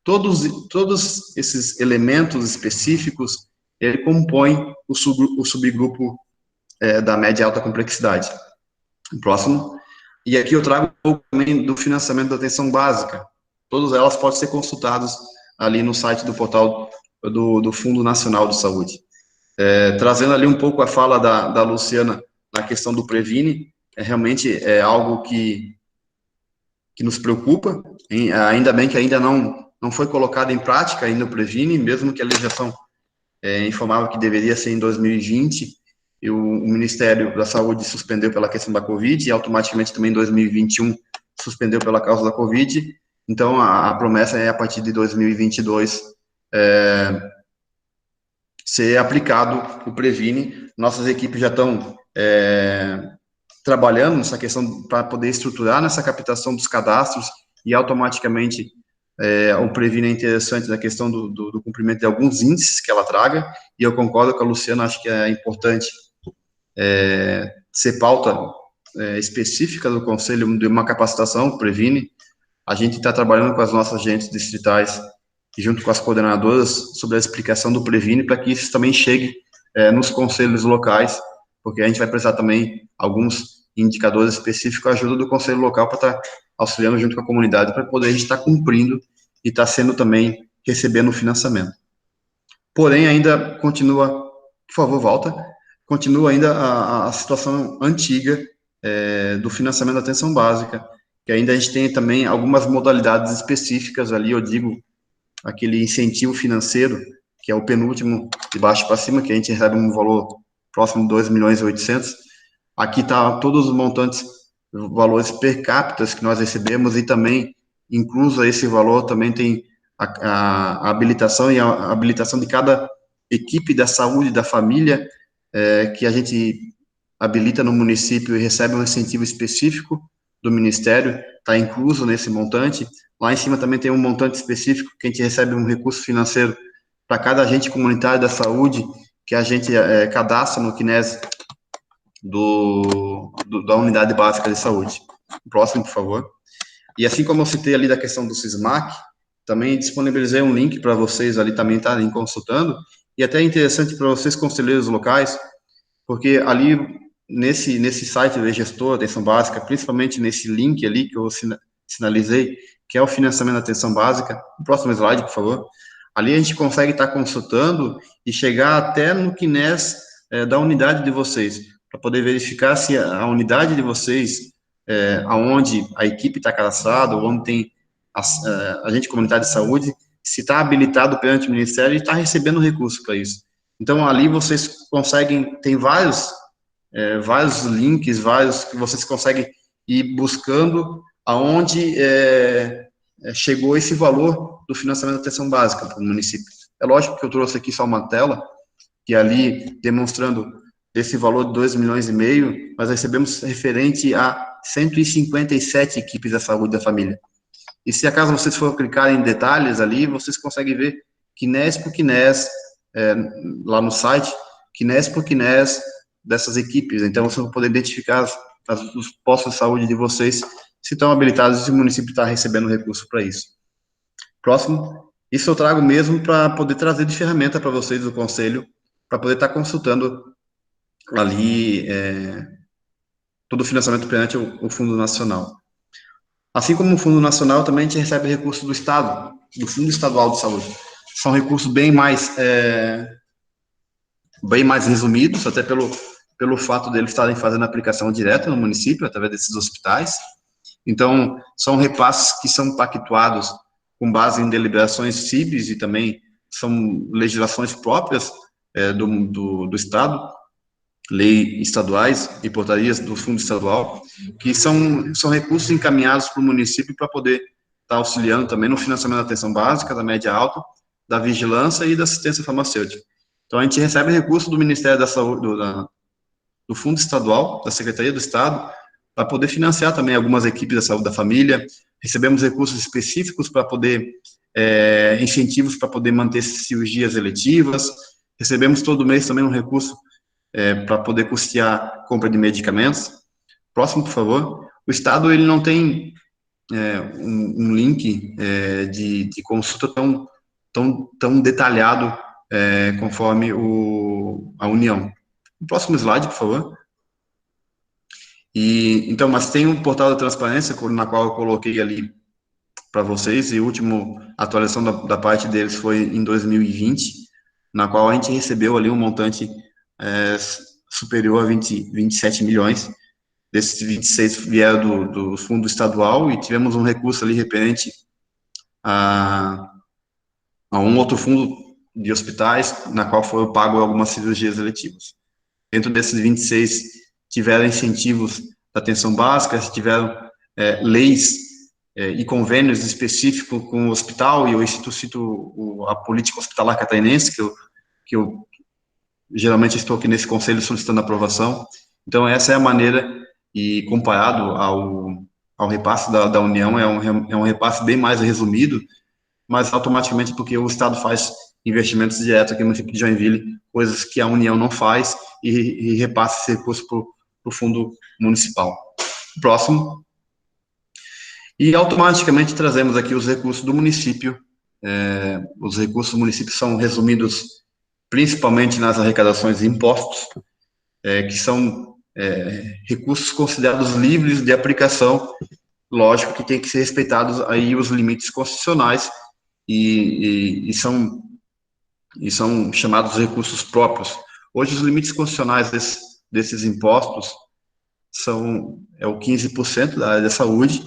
S5: Todos esses elementos específicos, ele compõe o subgrupo da média e alta complexidade. Próximo. E aqui eu trago um pouco também do financiamento da atenção básica. Todas elas podem ser consultadas ali no site do portal do Fundo Nacional de Saúde. Trazendo ali um pouco a fala da Luciana na questão do Previne, realmente é algo que nos preocupa, ainda bem que ainda não foi colocado em prática ainda o Previne, mesmo que a legislação informava que deveria ser em 2020, e o Ministério da Saúde suspendeu pela questão da Covid, e automaticamente também em 2021 suspendeu pela causa da Covid, então a promessa é a partir de 2022 ser aplicado o Previne. Nossas equipes já estão trabalhando nessa questão para poder estruturar nessa captação dos cadastros, e automaticamente o Previne é interessante na questão do cumprimento de alguns índices que ela traga, e eu concordo com a Luciana, acho que é importante ser pauta específica do Conselho de uma capacitação, Previne. A gente está trabalhando com as nossas agentes distritais e junto com as coordenadoras sobre a explicação do Previne, para que isso também chegue nos conselhos locais, porque a gente vai precisar também alguns indicadores específicos, a ajuda do conselho local para estar auxiliando junto com a comunidade, para poder a gente estar cumprindo e estar sendo também, recebendo o financiamento. Porém, ainda continua, por favor, volta, continua ainda a situação antiga do financiamento da atenção básica, que ainda a gente tem também algumas modalidades específicas ali, eu digo, aquele incentivo financeiro, que é o penúltimo, de baixo para cima, que a gente recebe um valor próximo de 2.800.000. Aqui está todos os montantes, valores per capita que nós recebemos, e também, incluso esse valor, também tem a habilitação e a habilitação de cada equipe da saúde, da família, que a gente habilita no município e recebe um incentivo específico do Ministério, está incluso nesse montante. Lá em cima também tem um montante específico que a gente recebe um recurso financeiro para cada agente comunitário da saúde, que a gente cadastra no CNES da Unidade Básica de Saúde. Próximo, por favor. E assim como eu citei ali da questão do SISMAC, também disponibilizei um link para vocês ali também estarem consultando, e até é interessante para vocês, conselheiros locais, porque ali nesse site do gestor Atenção Básica, principalmente nesse link ali que eu sinalizei, que é o financiamento da atenção básica, o próximo slide, por favor, ali a gente consegue estar consultando e chegar até no CNES da unidade de vocês, para poder verificar se a unidade de vocês, aonde a equipe está cadastrada, onde tem agente comunitário de saúde, se está habilitado perante o Ministério e está recebendo recurso para isso. Então, ali vocês conseguem, tem vários links, que vocês conseguem ir buscando aonde chegou esse valor do financiamento da atenção básica para o município. É lógico que eu trouxe aqui só uma tela, que ali, demonstrando esse valor de 2,5 milhões, nós recebemos referente a 157 equipes da saúde da família. E se acaso vocês for clicar em detalhes ali, vocês conseguem ver CNES por CNES, lá no site, CNES por CNES dessas equipes. Então, vocês vão poder identificar os postos de saúde de vocês, se estão habilitados e se o município está recebendo recurso para isso. Próximo. Isso eu trago mesmo para poder trazer de ferramenta para vocês do Conselho, para poder estar consultando ali todo o financiamento perante o Fundo Nacional. Assim como o Fundo Nacional, também a gente recebe recursos do Estado, do Fundo Estadual de Saúde. São recursos bem mais resumidos, até pelo fato deles estarem fazendo aplicação direta no município, através desses hospitais. Então, são repasses que são pactuados com base em deliberações CIBs e também são legislações próprias do Estado, leis estaduais e portarias do Fundo Estadual, que são recursos encaminhados para o município para poder estar auxiliando também no financiamento da atenção básica, da média alta, da vigilância e da assistência farmacêutica. Então, a gente recebe recursos do Ministério da Saúde, do Fundo Estadual, da Secretaria do Estado, para poder financiar também algumas equipes da saúde da família. Recebemos recursos específicos para poder, incentivos para poder manter cirurgias eletivas. Recebemos todo mês também um recurso para poder custear compra de medicamentos. Próximo, por favor. O Estado, ele não tem um link de consulta tão detalhado conforme a União. O próximo slide, por favor. Então, mas tem um portal da transparência, na qual eu coloquei ali para vocês, e a última atualização da parte deles foi em 2020, na qual a gente recebeu ali um montante superior a 27 milhões, desses 26 vieram do fundo estadual, e tivemos um recurso ali referente a um outro fundo de hospitais, na qual foi pago algumas cirurgias eletivas. Dentro desses 26, tiveram incentivos da atenção básica, tiveram leis e convênios específicos com o hospital, e eu cito a política hospitalar catarinense, que eu geralmente estou aqui nesse conselho solicitando aprovação. Então, essa é a maneira, e comparado ao repasse da União, é um repasse bem mais resumido, mas automaticamente porque o Estado faz investimentos diretos aqui no município de Joinville, coisas que a União não faz, e repassa esse recurso para o fundo municipal. Próximo. E automaticamente trazemos aqui os recursos do município. Os recursos do município são resumidos principalmente nas arrecadações de impostos, que são recursos considerados livres de aplicação. Lógico que tem que ser respeitados aí os limites constitucionais, e são chamados recursos próprios. Hoje, os limites constitucionais desses impostos são o 15% da área da saúde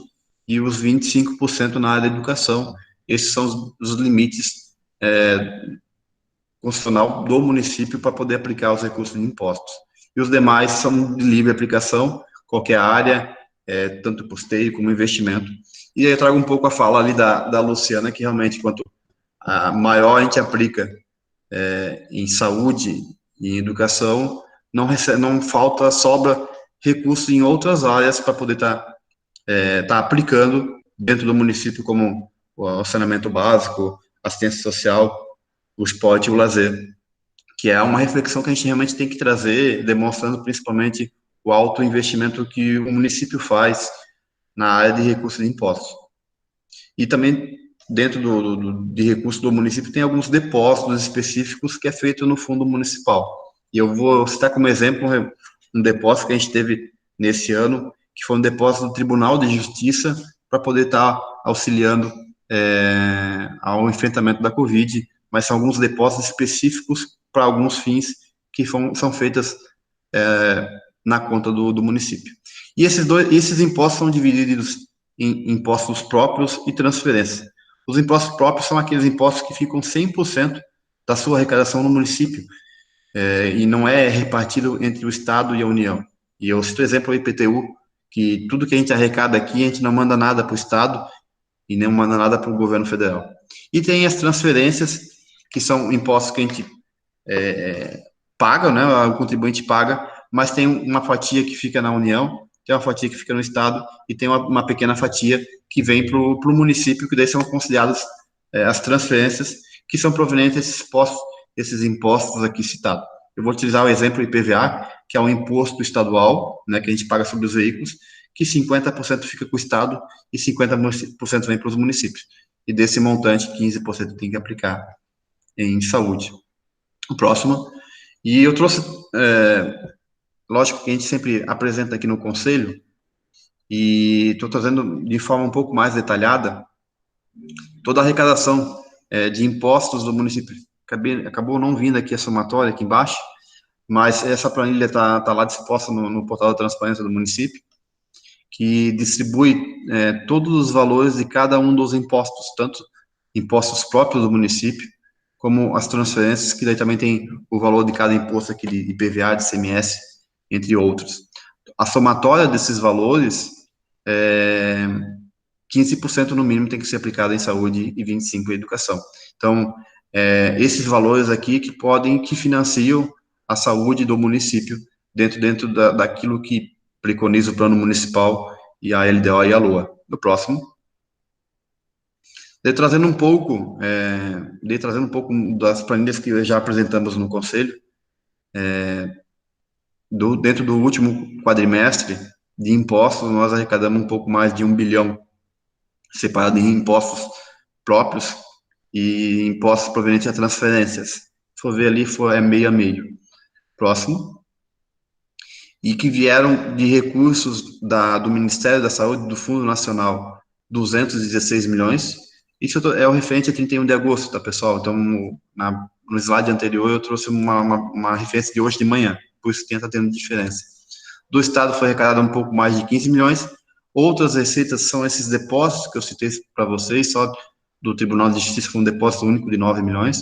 S5: e os 25% na área da educação. Esses são os limites constitucional do município para poder aplicar os recursos de impostos. E os demais são de livre aplicação, qualquer área, tanto custeio como investimento. E aí eu trago um pouco a fala ali da Luciana, que realmente, quanto maior a gente aplica em saúde e em educação, não sobra recursos em outras áreas para poder estar aplicando dentro do município, como o saneamento básico, assistência social, o esporte e o lazer, que é uma reflexão que a gente realmente tem que trazer, demonstrando principalmente o alto investimento que o município faz na área de recursos de impostos. E também, dentro de recursos do município, tem alguns depósitos específicos que é feito no fundo municipal. E eu vou citar como exemplo um depósito que a gente teve nesse ano, que foi um depósito do Tribunal de Justiça para poder estar auxiliando ao enfrentamento da Covid, mas são alguns depósitos específicos para alguns fins que são feitas na conta do município. E esses impostos são divididos em impostos próprios e transferência. Os impostos próprios são aqueles impostos que ficam 100% da sua arrecadação no município, e não é repartido entre o Estado e a União. E eu cito o exemplo do IPTU, que tudo que a gente arrecada aqui, a gente não manda nada para o Estado e nem manda nada para o governo federal. E tem as transferências, que são impostos que a gente paga, né, o contribuinte paga, mas tem uma fatia que fica na União, tem uma fatia que fica no Estado, e tem uma pequena fatia que vem para o município, que daí são consideradas as transferências, que são provenientes desses impostos aqui citados. Eu vou utilizar o exemplo IPVA, que é um imposto estadual, né, que a gente paga sobre os veículos, que 50% fica com o Estado e 50% vem para os municípios. E desse montante, 15% tem que aplicar em saúde. O próximo. E eu trouxe, lógico que a gente sempre apresenta aqui no Conselho, e estou trazendo de forma um pouco mais detalhada toda a arrecadação de impostos do município. Acabou não vindo aqui a somatória aqui embaixo, mas essa planilha está lá disposta no portal da transparência do município, que distribui todos os valores de cada um dos impostos, tanto impostos próprios do município, como as transferências, que daí também tem o valor de cada imposto aqui de IPVA, de ICMS, entre outros. A somatória desses valores, 15% no mínimo tem que ser aplicado em saúde e 25% em educação. Então, esses valores aqui que financiam a saúde do município dentro daquilo que preconiza o plano municipal e a LDO e a LOA. No próximo. Trazendo um pouco das planilhas que já apresentamos no Conselho, dentro do último quadrimestre de impostos, nós arrecadamos um pouco mais de 1 bilhão, separado em impostos próprios e impostos provenientes de transferências. Se for ver ali, é meio a meio. Próximo. E que vieram de recursos do Ministério da Saúde, do Fundo Nacional, 216 milhões. Isso é o referente a 31 de agosto, tá, pessoal? Então, no slide anterior, eu trouxe uma referência de hoje de manhã, por isso que está tendo diferença. Do Estado foi arrecadado um pouco mais de 15 milhões. Outras receitas são esses depósitos que eu citei para vocês, só do Tribunal de Justiça foi um depósito único de 9 milhões,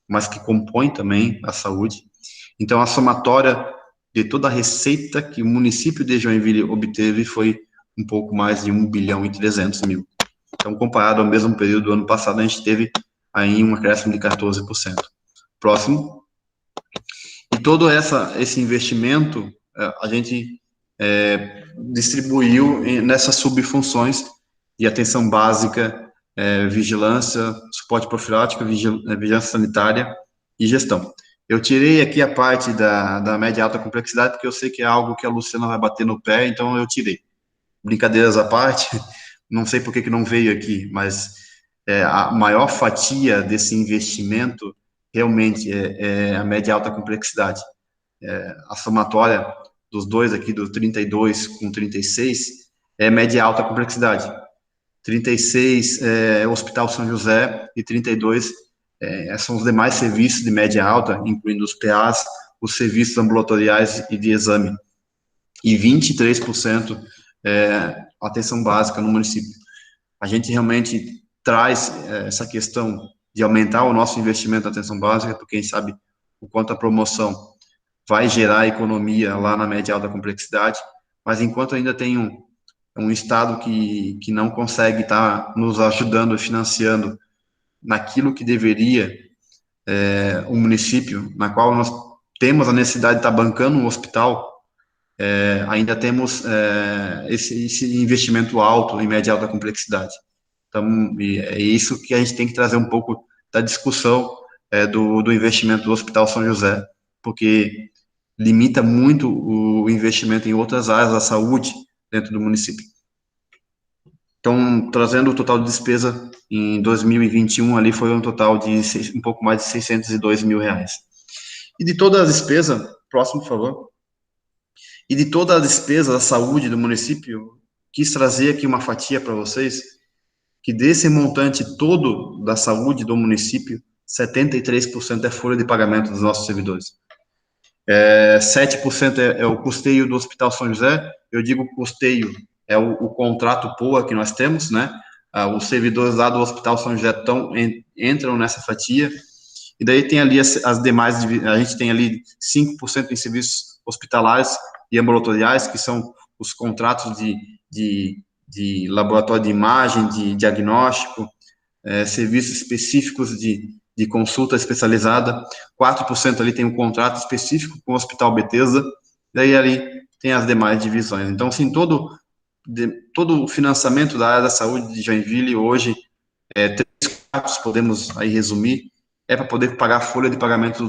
S5: mas que compõe também a saúde. Então, a somatória de toda a receita que o município de Joinville obteve foi um pouco mais de 1 bilhão e 300 mil. Então, comparado ao mesmo período do ano passado, a gente teve aí um acréscimo de 14%. Próximo. E todo esse investimento, a gente distribuiu nessas subfunções de atenção básica, vigilância, suporte profilático, vigilância sanitária e gestão. Eu tirei aqui a parte da média e alta complexidade, porque eu sei que é algo que a Luciana vai bater no pé, então eu tirei. Brincadeiras à parte, não sei por que não veio aqui, mas a maior fatia desse investimento realmente é a média e alta complexidade. A somatória dos dois aqui, do 32 com 36, é média e alta complexidade. 36 é o Hospital São José e 32 são os demais serviços de média e alta, incluindo os PAs, os serviços ambulatoriais e de exame. E 23% atenção básica no município. A gente realmente traz essa questão de aumentar o nosso investimento na atenção básica, porque a gente sabe o quanto a promoção vai gerar economia lá na média e alta complexidade, mas enquanto ainda tem um Estado que não consegue estar nos ajudando e financiando naquilo que deveria o município, na qual nós temos a necessidade de estar bancando um hospital, ainda temos esse investimento alto em média e alta complexidade. Então, é isso que a gente tem que trazer um pouco da discussão do investimento do Hospital São José, porque limita muito o investimento em outras áreas da saúde dentro do município. Então, trazendo o total de despesa em 2021, ali foi um total de um pouco mais de 602 mil reais. E de toda a despesa, próximo, por favor. E de toda a despesa da saúde do município, quis trazer aqui uma fatia para vocês, que desse montante todo da saúde do município, 73% é folha de pagamento dos nossos servidores. 7% é o custeio do Hospital São José. Eu digo custeio, é o contrato POA que nós temos, né? Os servidores lá do Hospital São José entram nessa fatia, e daí tem ali as demais, a gente tem ali 5% em serviços hospitalares e ambulatoriais, que são os contratos de laboratório de imagem, de diagnóstico, serviços específicos de consulta especializada. 4% ali tem um contrato específico com o Hospital Bethesda, daí ali tem as demais divisões. Então, assim, todo o financiamento da área da saúde de Joinville hoje, 3/4, podemos aí resumir, para poder pagar a folha de pagamento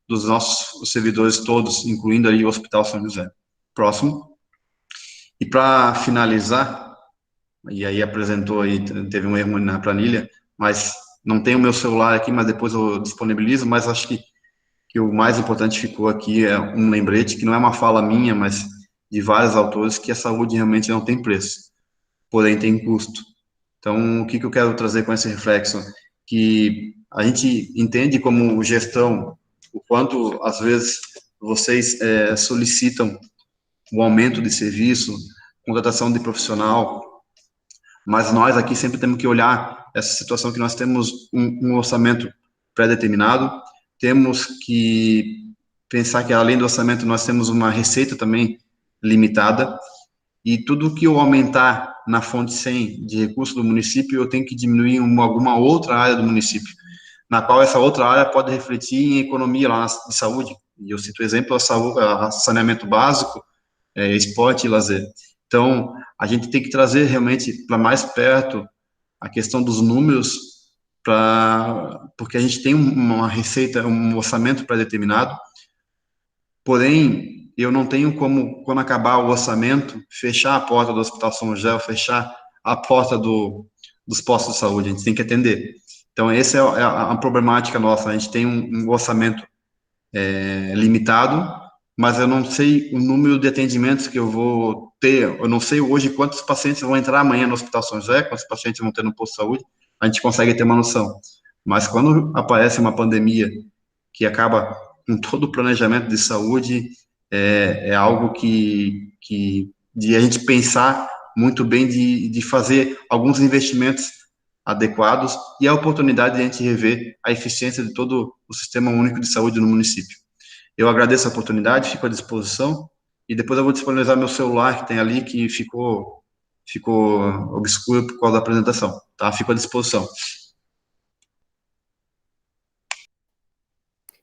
S5: dos nossos servidores todos, incluindo aí o Hospital São José. Próximo. E para finalizar, e aí apresentou aí, teve um erro na planilha, mas não tem o meu celular aqui, mas depois eu disponibilizo, mas acho que o mais importante ficou aqui é um lembrete, que não é uma fala minha, mas de vários autores, que a saúde realmente não tem preço, porém tem custo. Então, o que eu quero trazer com esse reflexo? Que a gente entende como gestão o quanto, às vezes, vocês solicitam o aumento de serviço, contratação de profissional, mas nós aqui sempre temos que olhar essa situação que nós temos um orçamento pré-determinado, temos que pensar que, além do orçamento, nós temos uma receita também limitada, e tudo que eu aumentar na fonte 100 de recursos do município, eu tenho que diminuir em alguma outra área do município, na qual essa outra área pode refletir em economia lá de saúde. E eu cito o exemplo, saneamento básico, esporte e lazer. Então, a gente tem que trazer realmente para mais perto a questão dos números, porque a gente tem uma receita, um orçamento pré-determinado, porém, eu não tenho como, quando acabar o orçamento, fechar a porta do Hospital São José, fechar a porta dos postos de saúde, a gente tem que atender. Então, essa é a problemática nossa, a gente tem um orçamento limitado, mas eu não sei o número de atendimentos que eu vou ter, eu não sei hoje quantos pacientes vão entrar amanhã no Hospital São José, quantos pacientes vão ter no posto de saúde, a gente consegue ter uma noção. Mas quando aparece uma pandemia que acaba com todo o planejamento de saúde, é algo de a gente pensar muito bem de fazer alguns investimentos adequados e a oportunidade de a gente rever a eficiência de todo o Sistema Único de Saúde no município. Eu agradeço a oportunidade, fico à disposição, e depois eu vou disponibilizar meu celular que tem ali, que ficou obscuro por causa da apresentação, tá? Fico à disposição.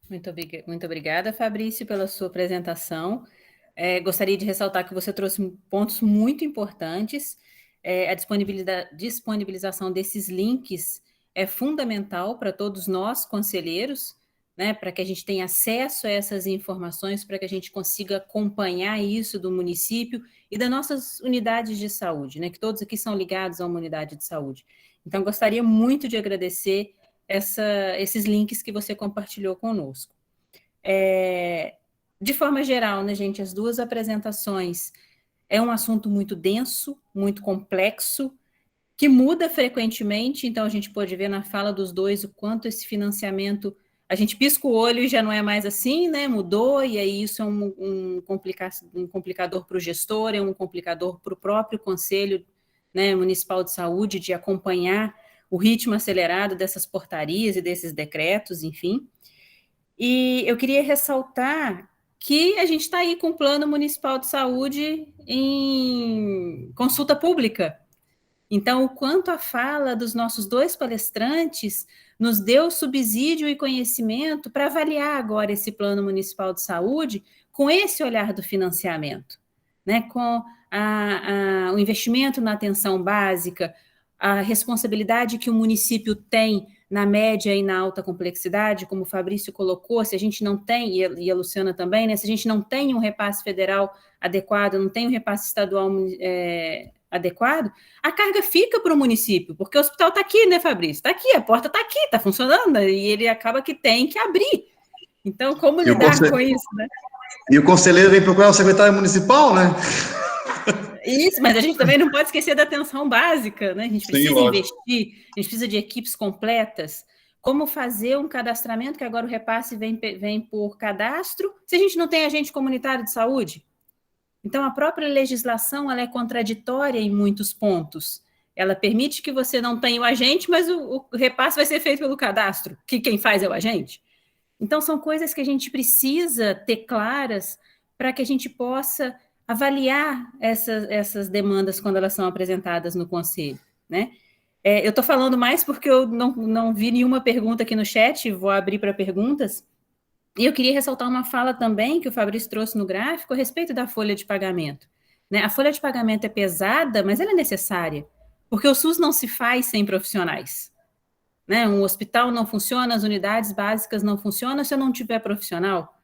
S2: Muito obrigada, Fabrício, pela sua apresentação. Gostaria de ressaltar que você trouxe pontos muito importantes. A disponibilização desses links é fundamental para todos nós, conselheiros, né, para que a gente tenha acesso a essas informações, para que a gente consiga acompanhar isso do município e das nossas unidades de saúde, né, que todos aqui são ligados a uma unidade de saúde. Então, gostaria muito de agradecer esses links que você compartilhou conosco. De forma geral, né, gente, as duas apresentações é um assunto muito denso, muito complexo, que muda frequentemente, então a gente pode ver na fala dos dois o quanto esse financiamento, a gente pisca o olho e já não é mais assim, né, mudou, e aí isso é um complicador para o gestor, é um complicador para o próprio Conselho, né, Municipal de Saúde, de acompanhar o ritmo acelerado dessas portarias e desses decretos, enfim. E eu queria ressaltar que a gente está aí com o Plano Municipal de Saúde em consulta pública. Então, o quanto a fala dos nossos dois palestrantes nos deu subsídio e conhecimento para avaliar agora esse Plano Municipal de Saúde com esse olhar do financiamento, né? Com o investimento na atenção básica, a responsabilidade que o município tem na média e na alta complexidade, como o Fabrício colocou, se a gente não tem, e a Luciana também, né, se a gente não tem um repasse federal adequado, não tem um repasse estadual adequado, a carga fica para o município, porque o hospital está aqui, né, Fabrício? Está aqui, a porta está aqui, está funcionando, e ele acaba que tem que abrir. Então, como lidar com isso, né?
S5: E o conselheiro vem procurar o secretário municipal, né?
S2: Isso, mas a gente também não pode esquecer da atenção básica, né? A gente precisa investir, a gente precisa de equipes completas. Como fazer um cadastramento, que agora o repasse vem por cadastro, se a gente não tem agente comunitário de saúde? Então, a própria legislação ela é contraditória em muitos pontos. Ela permite que você não tenha o agente, mas o repasse vai ser feito pelo cadastro, que quem faz é o agente. Então, são coisas que a gente precisa ter claras para que a gente possa avaliar essas demandas quando elas são apresentadas no Conselho, né? Eu estou falando mais porque eu não vi nenhuma pergunta aqui no chat, vou abrir para perguntas. E eu queria ressaltar uma fala também que o Fabrício trouxe no gráfico a respeito da folha de pagamento, né? A folha de pagamento é pesada, mas ela é necessária, porque o SUS não se faz sem profissionais, né? Um hospital não funciona, as unidades básicas não funcionam se eu não tiver profissional.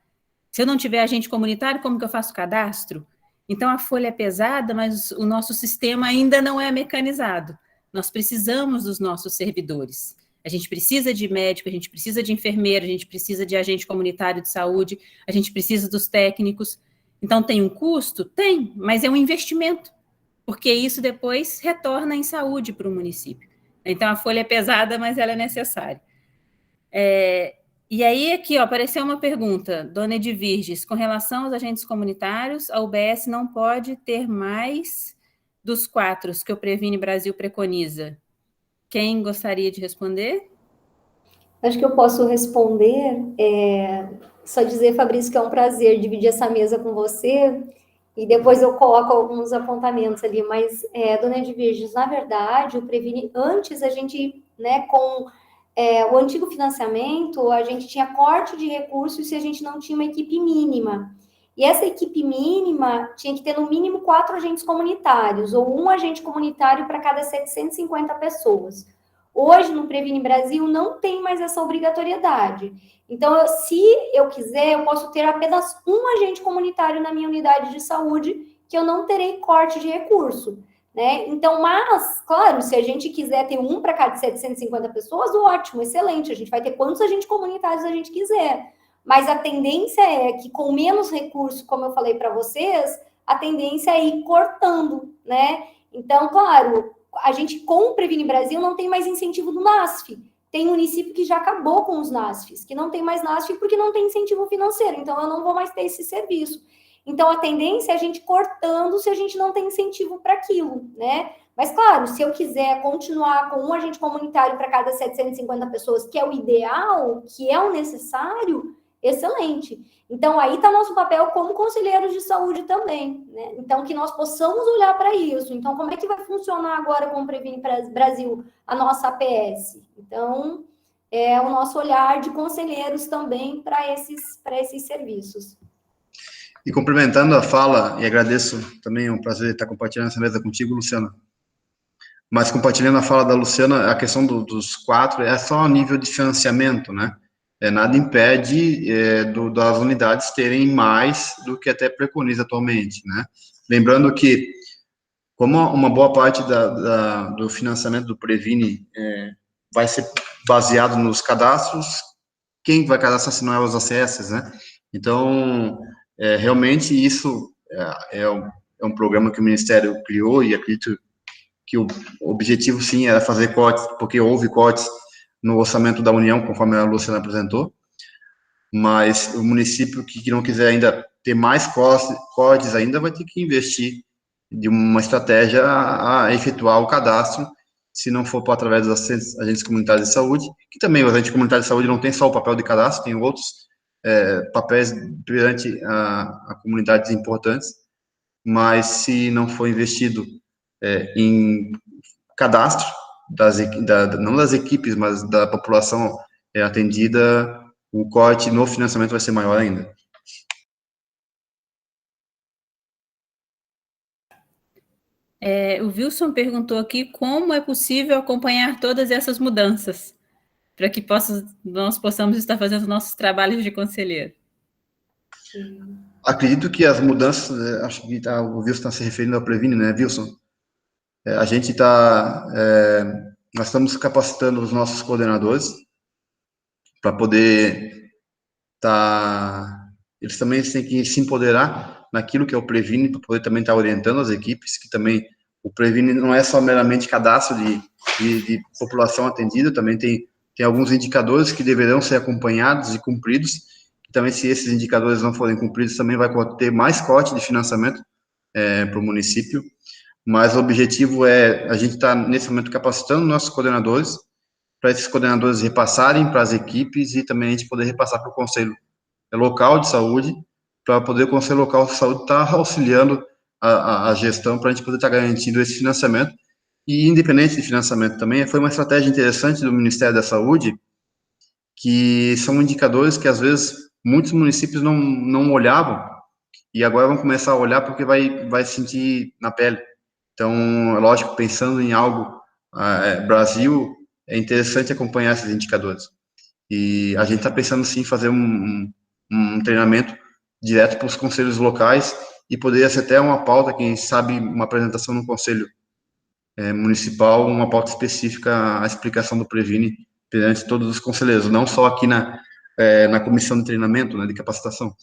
S2: Se eu não tiver agente comunitário, como que eu faço cadastro? Então, a folha é pesada, mas o nosso sistema ainda não é mecanizado. Nós precisamos dos nossos servidores. A gente precisa de médico, a gente precisa de enfermeiro, a gente precisa de agente comunitário de saúde, a gente precisa dos técnicos. Então, tem um custo? Tem, mas é um investimento, porque isso depois retorna em saúde para o município. Então, a folha é pesada, mas ela é necessária. E aí, aqui, ó, apareceu uma pergunta, dona Edvirges, com relação aos agentes comunitários, a UBS não pode ter mais dos 4 que o Previne Brasil preconiza. Quem gostaria de responder?
S4: Acho que eu posso responder, só dizer, Fabrício, que é um prazer dividir essa mesa com você, e depois eu coloco alguns apontamentos ali, mas, dona Edviges, na verdade, o Previne, antes a gente, né, com o antigo financiamento, a gente tinha corte de recursos se a gente não tinha uma equipe mínima. E essa equipe mínima tinha que ter no mínimo 4 agentes comunitários, ou um agente comunitário para cada 750 pessoas. Hoje, no Previne Brasil, não tem mais essa obrigatoriedade. Então, se eu quiser, eu posso ter apenas um agente comunitário na minha unidade de saúde, que eu não terei corte de recurso, né? Então, mas, claro, se a gente quiser ter um para cada 750 pessoas, ótimo, excelente, a gente vai ter quantos agentes comunitários a gente quiser. Mas a tendência é que, com menos recurso, como eu falei para vocês, a tendência é ir cortando, né? Então, claro, a gente, com o Previne Brasil, não tem mais incentivo do NASF. Tem município que já acabou com os NASFs, que não tem mais NASF porque não tem incentivo financeiro, então eu não vou mais ter esse serviço. Então, a tendência é a gente cortando se a gente não tem incentivo para aquilo, né? Mas, claro, se eu quiser continuar com um agente comunitário para cada 750 pessoas, que é o ideal, que é o necessário, excelente. Então, aí está nosso papel como conselheiros de saúde também, né? Então, que nós possamos olhar para isso. Então, como é que vai funcionar agora com o Previne Brasil, a nossa APS? Então, é o nosso olhar de conselheiros também para esses serviços.
S5: E complementando a fala, e agradeço também, é um prazer estar compartilhando essa mesa contigo, Luciana. Mas compartilhando a fala da Luciana, a questão dos 4 é só a nível de financiamento, né? Nada impede das unidades terem mais do que até preconiza atualmente, né? Lembrando que, como uma boa parte do financiamento do Previne vai ser baseado nos cadastros, quem vai cadastrar se não é os ACS, né? Então, realmente isso é um programa que o Ministério criou e acredito que o objetivo, sim, era fazer cortes, porque houve cortes no orçamento da União, conforme a Luciana apresentou, mas o município que não quiser ainda ter mais cortes ainda vai ter que investir de uma estratégia a efetuar o cadastro, se não for através dos agentes comunitários de saúde, que também os agentes comunitários de saúde não tem só o papel de cadastro, tem outros papéis perante a comunidades importantes, mas se não for investido em cadastro, não das equipes, mas da população atendida, o corte no financiamento vai ser maior ainda.
S2: O Wilson perguntou aqui como é possível acompanhar todas essas mudanças, para que nós possamos estar fazendo nossos trabalhos de conselheiro.
S5: Acredito que as mudanças, acho que o Wilson está se referindo ao Previne, né, Wilson? Nós estamos capacitando os nossos coordenadores para poder eles também têm que se empoderar naquilo que é o Previne, para poder também estar orientando as equipes, que também o Previne não é só meramente cadastro de população atendida, também tem alguns indicadores que deverão ser acompanhados e cumpridos, e também se esses indicadores não forem cumpridos, também vai ter mais corte de financiamento para o município, mas o objetivo é a gente estar, nesse momento, capacitando nossos coordenadores, para esses coordenadores repassarem para as equipes e também a gente poder repassar para o Conselho Local de Saúde, para poder o Conselho Local de Saúde estar auxiliando a gestão, para a gente poder estar garantindo esse financiamento. E independente de financiamento também, foi uma estratégia interessante do Ministério da Saúde, que são indicadores que às vezes muitos municípios não olhavam, e agora vão começar a olhar porque vai sentir na pele. Então, é lógico, pensando em algo Brasil, é interessante acompanhar esses indicadores. E a gente está pensando, sim, em fazer um treinamento direto para os conselhos locais e poderia ser até uma pauta, quem sabe, uma apresentação no conselho municipal, uma pauta específica, a explicação do Previne perante todos os conselheiros, não só aqui na comissão de treinamento, né, de capacitação.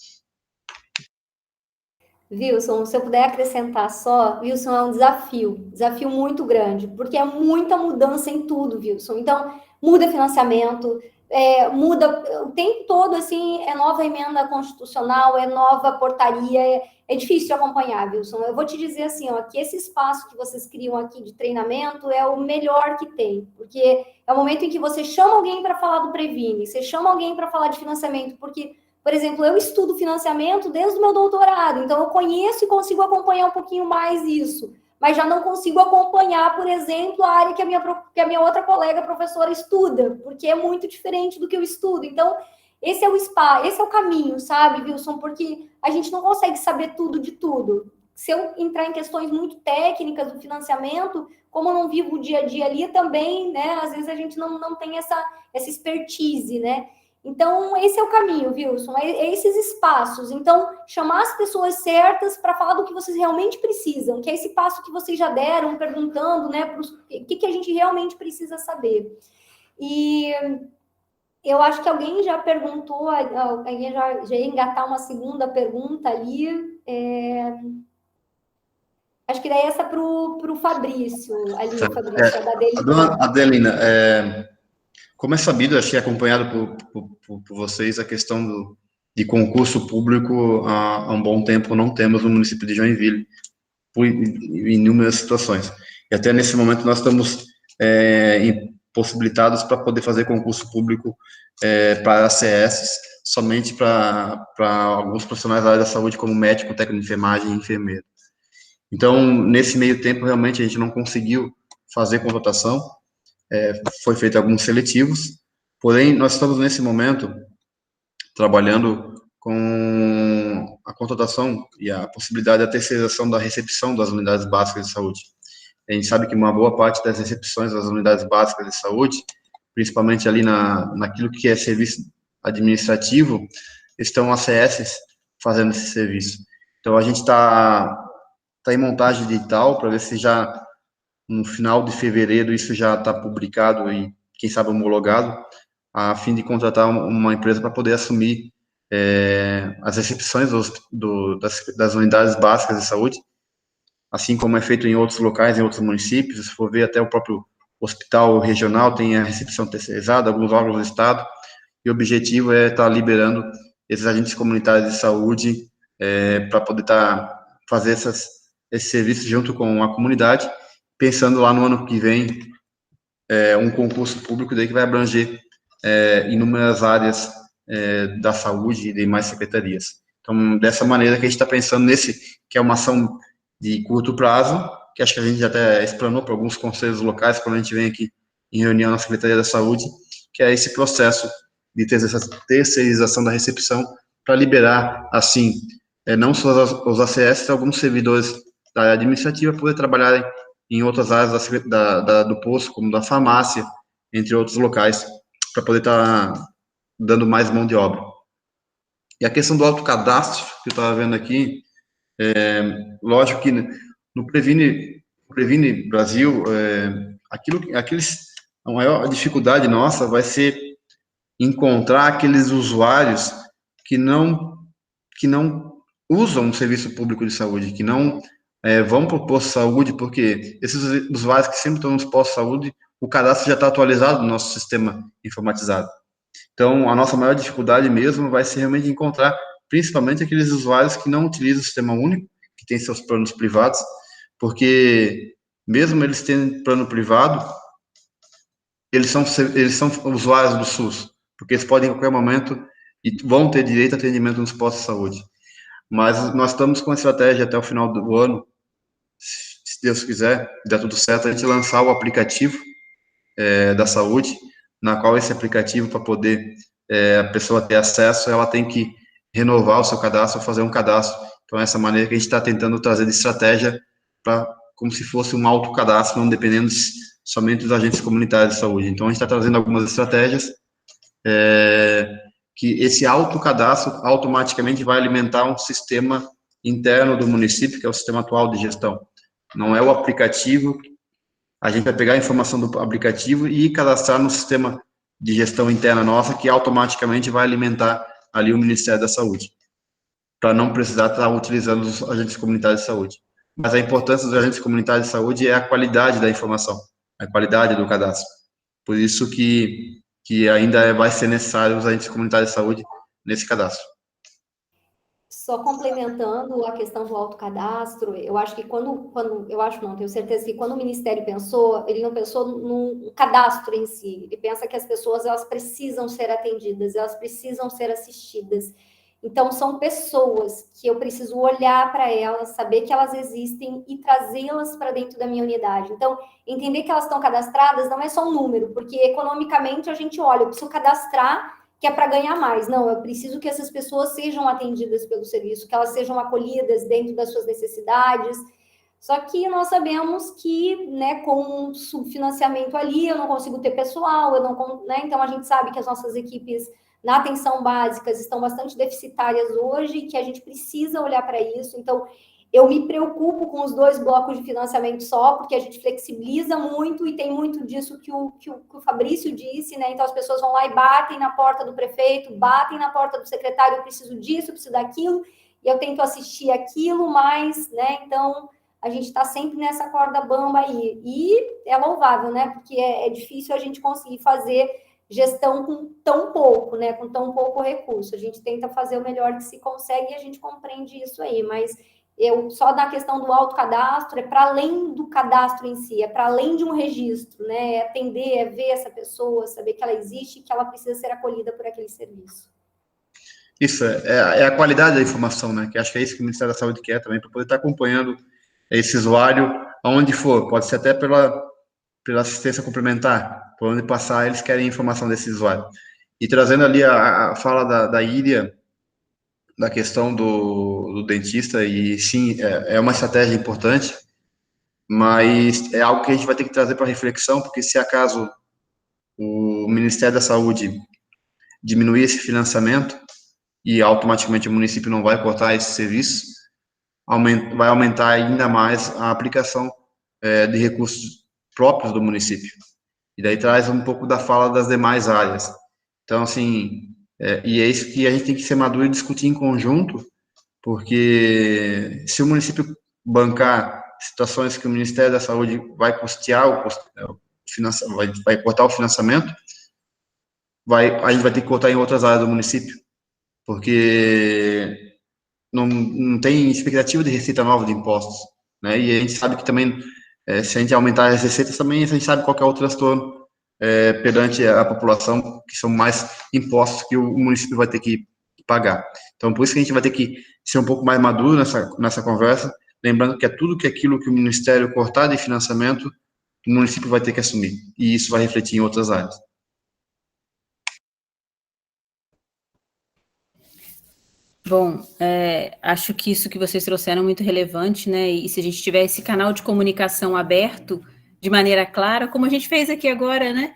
S4: Wilson, se eu puder acrescentar só, Wilson, é um desafio muito grande, porque é muita mudança em tudo, Wilson. Então, muda financiamento, muda o tempo todo, assim, é nova emenda constitucional, é nova portaria, é difícil de acompanhar, Wilson. Eu vou te dizer assim, ó, que esse espaço que vocês criam aqui de treinamento é o melhor que tem, porque é o momento em que você chama alguém para falar do Previne, você chama alguém para falar de financiamento, porque, por exemplo, eu estudo financiamento desde o meu doutorado, então eu conheço e consigo acompanhar um pouquinho mais isso, mas já não consigo acompanhar, por exemplo, a área que a minha outra colega professora estuda, porque é muito diferente do que eu estudo. Então, esse é o spa, esse é o caminho, sabe, Wilson? Porque a gente não consegue saber tudo de tudo. Se eu entrar em questões muito técnicas do financiamento, como eu não vivo o dia a dia ali também, né? Às vezes a gente não tem essa expertise, né? Então, esse é o caminho, Wilson, é esses espaços. Então, chamar as pessoas certas para falar do que vocês realmente precisam, que é esse passo que vocês já deram, perguntando, né, o que a gente realmente precisa saber. E eu acho que alguém já perguntou, alguém já ia engatar uma segunda pergunta ali. Acho que daí essa para o Fabrício, ali, o Fabrício, a da Adelina.
S5: A dona Adelina, como é sabido, achei acompanhado por vocês a questão de concurso público há um bom tempo não temos no município de Joinville, por inúmeras situações. E até nesse momento nós estamos impossibilitados para poder fazer concurso público para ACS, somente para alguns profissionais da área da saúde, como médico, técnico de enfermagem e enfermeiro. Então, nesse meio tempo, realmente, a gente não conseguiu fazer contratação, foi feito alguns seletivos, porém, nós estamos, nesse momento, trabalhando com a contratação e a possibilidade da terceirização da recepção das unidades básicas de saúde. A gente sabe que uma boa parte das recepções das unidades básicas de saúde, principalmente ali naquilo que é serviço administrativo, estão ACS fazendo esse serviço. Então, a gente está em montagem digital para ver se já no final de fevereiro isso já está publicado e, quem sabe, homologado, a fim de contratar uma empresa para poder assumir as recepções das unidades básicas de saúde, assim como é feito em outros locais, em outros municípios. Se for ver, até o próprio hospital regional tem a recepção terceirizada, alguns órgãos do Estado, e o objetivo é estar liberando esses agentes comunitários de saúde para poder fazer esse serviço junto com a comunidade, pensando lá no ano que vem um concurso público daí que vai abranger inúmeras áreas da saúde e demais secretarias. Então, dessa maneira que a gente está pensando que é uma ação de curto prazo, que acho que a gente já até explanou para alguns conselhos locais, quando a gente vem aqui em reunião na Secretaria da Saúde, que é esse processo de terceirização da recepção para liberar, assim, não só os ACS, alguns servidores da área administrativa poder trabalhar em outras áreas do posto, como da farmácia, entre outros locais, para poder estar dando mais mão de obra. E a questão do autocadastro, que eu estava vendo aqui, lógico que no Previne Brasil, a maior dificuldade nossa vai ser encontrar aqueles usuários que não usam o serviço público de saúde, que não vão para o posto de saúde, porque esses usuários que sempre estão nos postos de saúde, o cadastro já está atualizado no nosso sistema informatizado. Então, a nossa maior dificuldade mesmo vai ser realmente encontrar, principalmente, aqueles usuários que não utilizam o sistema único, que têm seus planos privados, porque mesmo eles tendo plano privado, eles são usuários do SUS, porque eles podem, em qualquer momento, e vão ter direito a atendimento nos postos de saúde. Mas nós estamos com a estratégia até o final do ano, se Deus quiser, der tudo certo, a gente lançar o aplicativo da saúde, na qual esse aplicativo, para poder a pessoa ter acesso, ela tem que renovar o seu cadastro, fazer um cadastro. Então, essa maneira que a gente está tentando trazer de estratégia como se fosse um autocadastro, não dependendo somente dos agentes comunitários de saúde. Então, a gente está trazendo algumas estratégias que esse autocadastro automaticamente vai alimentar um sistema interno do município, que é o sistema atual de gestão. Não é o aplicativo, a gente vai pegar a informação do aplicativo e cadastrar no sistema de gestão interna nossa, que automaticamente vai alimentar ali o Ministério da Saúde, para não precisar estar utilizando os agentes comunitários de saúde. Mas a importância dos agentes comunitários de saúde é a qualidade da informação, a qualidade do cadastro. Por isso que ainda vai ser necessário os agentes comunitários de saúde nesse cadastro.
S4: Só complementando a questão do autocadastro, eu acho que tenho certeza que quando o Ministério pensou, ele não pensou no cadastro em si, ele pensa que as pessoas, elas precisam ser atendidas, elas precisam ser assistidas. Então, são pessoas que eu preciso olhar para elas, saber que elas existem e trazê-las para dentro da minha unidade. Então, entender que elas estão cadastradas não é só um número, porque economicamente a gente olha, eu preciso cadastrar, que é para ganhar mais. Não, eu preciso que essas pessoas sejam atendidas pelo serviço, que elas sejam acolhidas dentro das suas necessidades. Só que nós sabemos que, né, com um subfinanciamento ali, eu não consigo ter pessoal, né, então a gente sabe que as nossas equipes na atenção básica estão bastante deficitárias hoje, que a gente precisa olhar para isso. Então, eu me preocupo com os 2 blocos de financiamento só, porque a gente flexibiliza muito e tem muito disso que o Fabrício disse, né? Então, as pessoas vão lá e batem na porta do prefeito, batem na porta do secretário, eu preciso disso, eu preciso daquilo, e eu tento assistir aquilo, mas, né? Então, a gente está sempre nessa corda bamba aí. E é louvável, né? Porque é difícil a gente conseguir fazer gestão com tão pouco, né? Com tão pouco recurso. A gente tenta fazer o melhor que se consegue e a gente compreende isso aí, mas só na questão do autocadastro, é para além do cadastro em si, é para além de um registro, né? É atender, é ver essa pessoa, saber que ela existe e que ela precisa ser acolhida por aquele serviço.
S5: Isso, é a qualidade da informação, né? Que acho que é isso que o Ministério da Saúde quer também, para poder estar acompanhando esse usuário aonde for, pode ser até pela assistência complementar, por onde passar, eles querem informação desse usuário. E trazendo ali a fala da Iria, da questão do dentista, e sim, é uma estratégia importante, mas é algo que a gente vai ter que trazer para reflexão, porque se acaso o Ministério da Saúde diminuir esse financiamento, e automaticamente o município não vai cortar esse serviço, vai aumentar ainda mais a aplicação de recursos próprios do município. E daí traz um pouco da fala das demais áreas. Então, assim, e é isso que a gente tem que ser maduro e discutir em conjunto, porque se o município bancar situações que o Ministério da Saúde vai custear, vai cortar o financiamento, a gente vai ter que cortar em outras áreas do município, porque não tem expectativa de receita nova de impostos, né? E a gente sabe que também, se a gente aumentar as receitas, também a gente sabe qual que é o transtorno perante a população, que são mais impostos que o município vai ter que pagar. Então, por isso que a gente vai ter que ser um pouco mais maduro nessa conversa, lembrando que é tudo aquilo que o Ministério cortar de financiamento, o município vai ter que assumir, e isso vai refletir em outras áreas.
S2: Bom, acho que isso que vocês trouxeram é muito relevante, né? E se a gente tiver esse canal de comunicação aberto de maneira clara, como a gente fez aqui agora, né?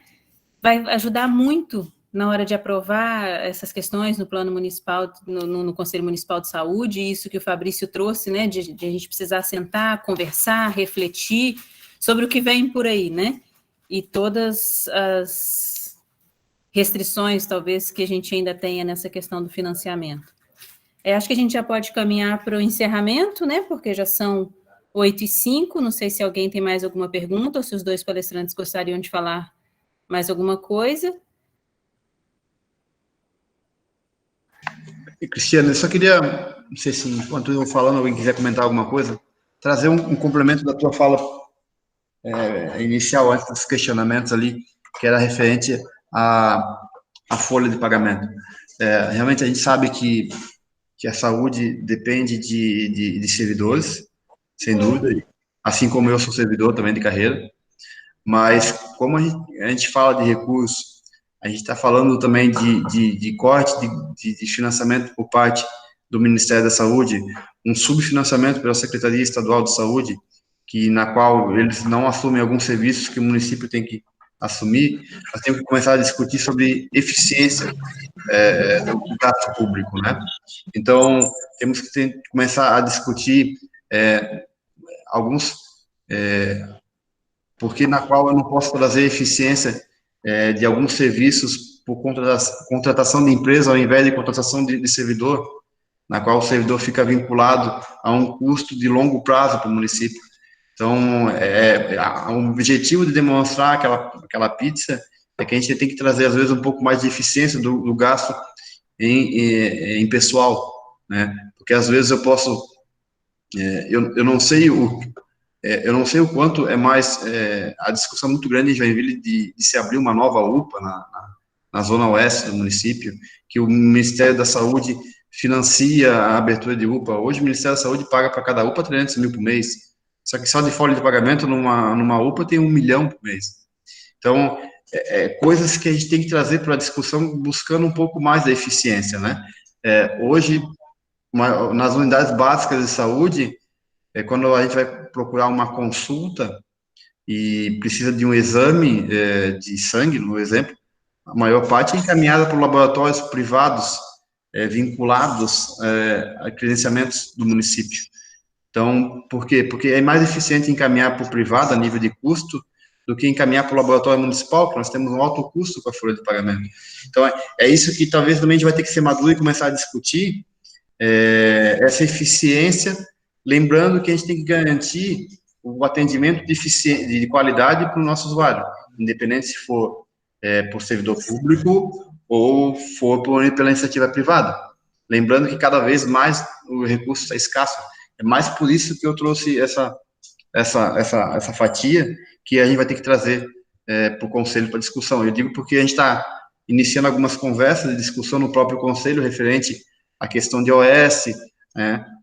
S2: Vai ajudar muito na hora de aprovar essas questões no plano municipal, no Conselho Municipal de Saúde, isso que o Fabrício trouxe, né? De a gente precisar sentar, conversar, refletir sobre o que vem por aí, né? E todas as restrições, talvez, que a gente ainda tenha nessa questão do financiamento. Acho que a gente já pode caminhar para o encerramento, né? Porque já são 8h05, não sei se alguém tem mais alguma pergunta ou se os 2 palestrantes gostariam de falar mais alguma coisa.
S5: Cristiano, eu só queria, não sei se enquanto eu vou falando, alguém quiser comentar alguma coisa, trazer um complemento da tua fala inicial, antes dos questionamentos ali, que era referente à folha de pagamento. Realmente a gente sabe que a saúde depende de servidores, sem dúvida, assim como eu sou servidor também de carreira, mas como a gente fala de recursos, a gente está falando também de corte de financiamento por parte do Ministério da Saúde, um subfinanciamento pela Secretaria Estadual de Saúde, na qual eles não assumem alguns serviços que o município tem que assumir. Nós temos que começar a discutir sobre eficiência do gasto público, né? Então, temos que começar a discutir alguns porque na qual eu não posso trazer eficiência de alguns serviços por conta da contratação de empresa ao invés de contratação de servidor, na qual o servidor fica vinculado a um custo de longo prazo para o município. Então, o objetivo de demonstrar aquela pizza é que a gente tem que trazer, às vezes, um pouco mais de eficiência do gasto em pessoal, né? porque às vezes eu posso, eu não sei eu não sei o quanto é mais, a discussão muito grande em Joinville de se abrir uma nova UPA na zona oeste do município, que o Ministério da Saúde financia a abertura de UPA. Hoje o Ministério da Saúde paga para cada UPA 300 mil por mês, só que só de folha de pagamento numa UPA tem 1 milhão por mês. Então, coisas que a gente tem que trazer para a discussão buscando um pouco mais da eficiência, né? Hoje, nas unidades básicas de saúde, quando a gente vai procurar uma consulta e precisa de um exame de sangue, por exemplo, a maior parte é encaminhada por laboratórios privados vinculados a credenciamentos do município. Então, por quê? Porque é mais eficiente encaminhar para o privado a nível de custo do que encaminhar para o laboratório municipal, que nós temos um alto custo com a folha de pagamento. Então, é isso que talvez também a gente vai ter que ser maduro e começar a discutir, essa eficiência, lembrando que a gente tem que garantir o atendimento de qualidade para o nosso usuário, independente se for por servidor público ou for pela iniciativa privada. Lembrando que cada vez mais o recurso está escasso. É mais por isso que eu trouxe essa fatia que a gente vai ter que trazer para o Conselho para discussão. Eu digo porque a gente está iniciando algumas conversas de discussão no próprio Conselho referente à questão de OS,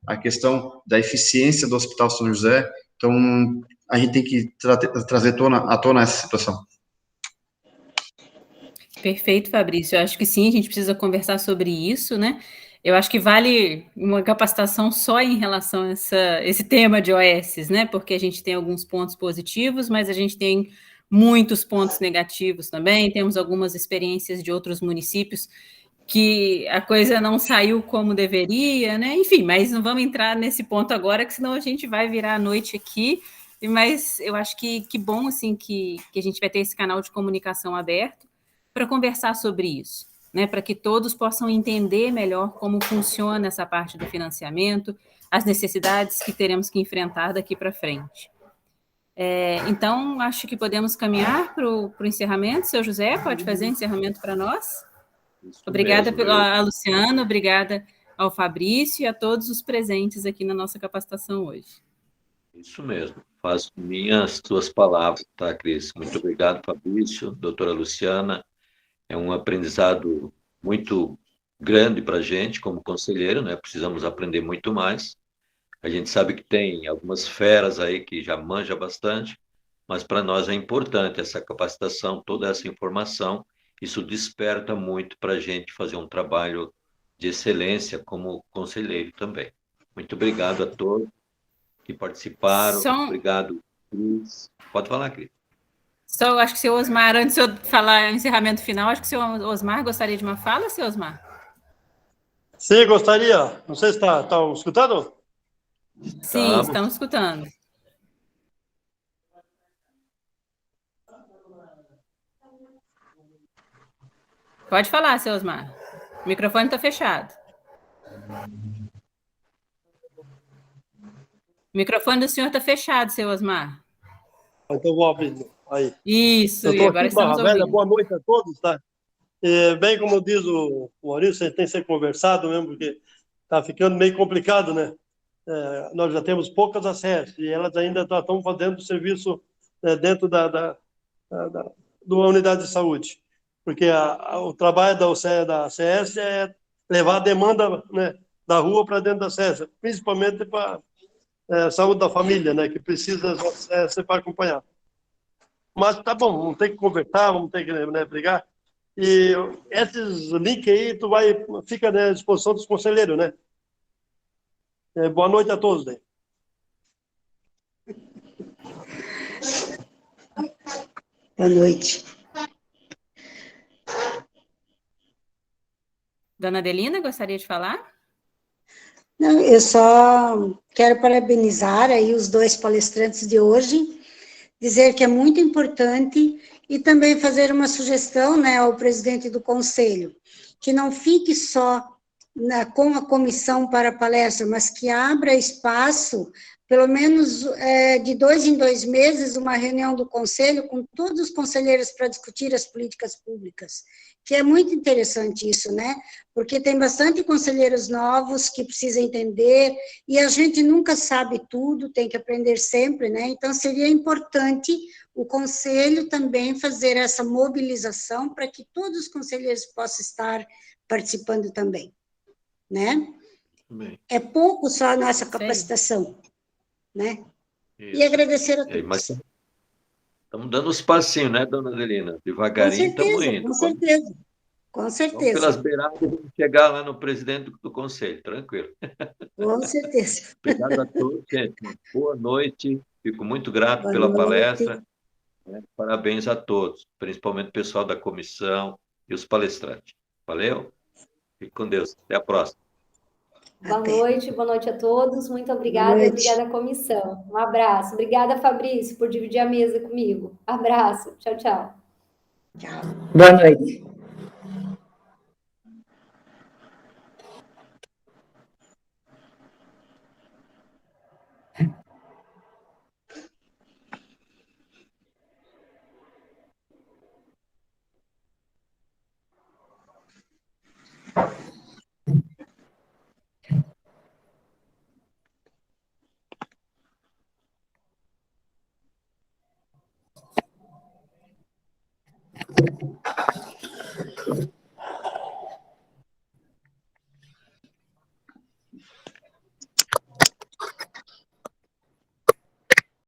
S5: a questão da eficiência do Hospital São José. Então, a gente tem que trazer à tona essa situação.
S2: Perfeito, Fabrício. Eu acho que sim, a gente precisa conversar sobre isso, né? Eu acho que vale uma capacitação só em relação a esse tema de OS, né? Porque a gente tem alguns pontos positivos, mas a gente tem muitos pontos negativos também. Temos algumas experiências de outros municípios que a coisa não saiu como deveria, né? Enfim, mas não vamos entrar nesse ponto agora, que senão a gente vai virar a noite aqui. Mas eu acho que bom, assim, que a gente vai ter esse canal de comunicação aberto para conversar sobre isso, né, para que todos possam entender melhor como funciona essa parte do financiamento, as necessidades que teremos que enfrentar daqui para frente. Então, acho que podemos caminhar para o encerramento. Seu José, pode fazer o encerramento para nós? Obrigada a Luciana, obrigada ao Fabrício e a todos os presentes aqui na nossa capacitação hoje.
S1: Isso mesmo, faço minhas tuas palavras, tá, Cris? Muito obrigado, Fabrício, doutora Luciana. É um aprendizado muito grande para a gente, como conselheiro, né? Precisamos aprender muito mais. A gente sabe que tem algumas feras aí que já manja bastante, mas para nós é importante essa capacitação, toda essa informação. Isso desperta muito para a gente fazer um trabalho de excelência como conselheiro também. Muito obrigado a todos que participaram. Obrigado, Cris. Pode falar, Cris.
S2: Só acho que o seu Osmar, antes de eu falar o encerramento final, acho que o seu Osmar gostaria de uma fala, seu Osmar?
S6: Sim, gostaria. Não sei se está escutando?
S2: Sim, estamos escutando. Pode falar, seu Osmar. O microfone está fechado. O microfone do senhor está fechado, seu Osmar.
S6: Então vou abrir. Aí.
S2: Isso, e agora estamos ouvindo.
S6: Boa noite a todos, tá? Bem como diz o Maurício, a gente tem que ser conversado mesmo, porque está ficando meio complicado, né? Nós já temos poucas ACS e elas ainda estão fazendo serviço dentro da unidade de saúde, porque o trabalho da ACS é levar a demanda, né, da rua para dentro da ACS, principalmente para a saúde da família, né, que precisa ser para acompanhar. Mas tá bom, vamos ter que conversar, vamos ter que, né, brigar. E esses links aí, fica à disposição dos conselheiros, né? Boa noite a todos, né?
S7: Boa noite.
S2: Dona Adelina, gostaria de falar?
S7: Não, eu só quero parabenizar aí os dois palestrantes de hoje, dizer que é muito importante e também fazer uma sugestão, né, ao presidente do conselho, que não fique só com a comissão para palestra, mas que abra espaço, pelo menos de 2 em 2 meses, uma reunião do conselho com todos os conselheiros para discutir as políticas públicas, que é muito interessante isso, né? Porque tem bastante conselheiros novos que precisam entender, e a gente nunca sabe tudo, tem que aprender sempre, né? Então, seria importante o conselho também fazer essa mobilização para que todos os conselheiros possam estar participando também, né?
S1: Bem,
S7: É pouco só a nossa
S2: Sim.
S7: capacitação, né? E
S1: isso.
S7: agradecer a
S1: Mas
S7: todos.
S1: estamos dando uns passinhos, né, dona Adelina?
S7: Com
S1: Devagarinho estamos
S7: certeza,
S1: indo.
S7: com certeza, com
S1: Vamos
S7: certeza,
S1: pelas beiradas e vamos chegar lá no presidente do conselho, tranquilo.
S7: com certeza.
S1: Obrigado a todos, gente. Boa noite. Fico muito grato
S7: Boa
S1: pela
S7: noite.
S1: palestra. Né? Parabéns a todos, principalmente o pessoal da comissão e os palestrantes. Valeu? Fique com Deus. Até a próxima.
S4: Boa noite a todos. Muito obrigada,
S7: noite.
S4: obrigada à comissão. Um abraço. Obrigada, Fabrício, por dividir a mesa comigo. Abraço. Tchau, tchau.
S7: Tchau.
S8: Boa noite.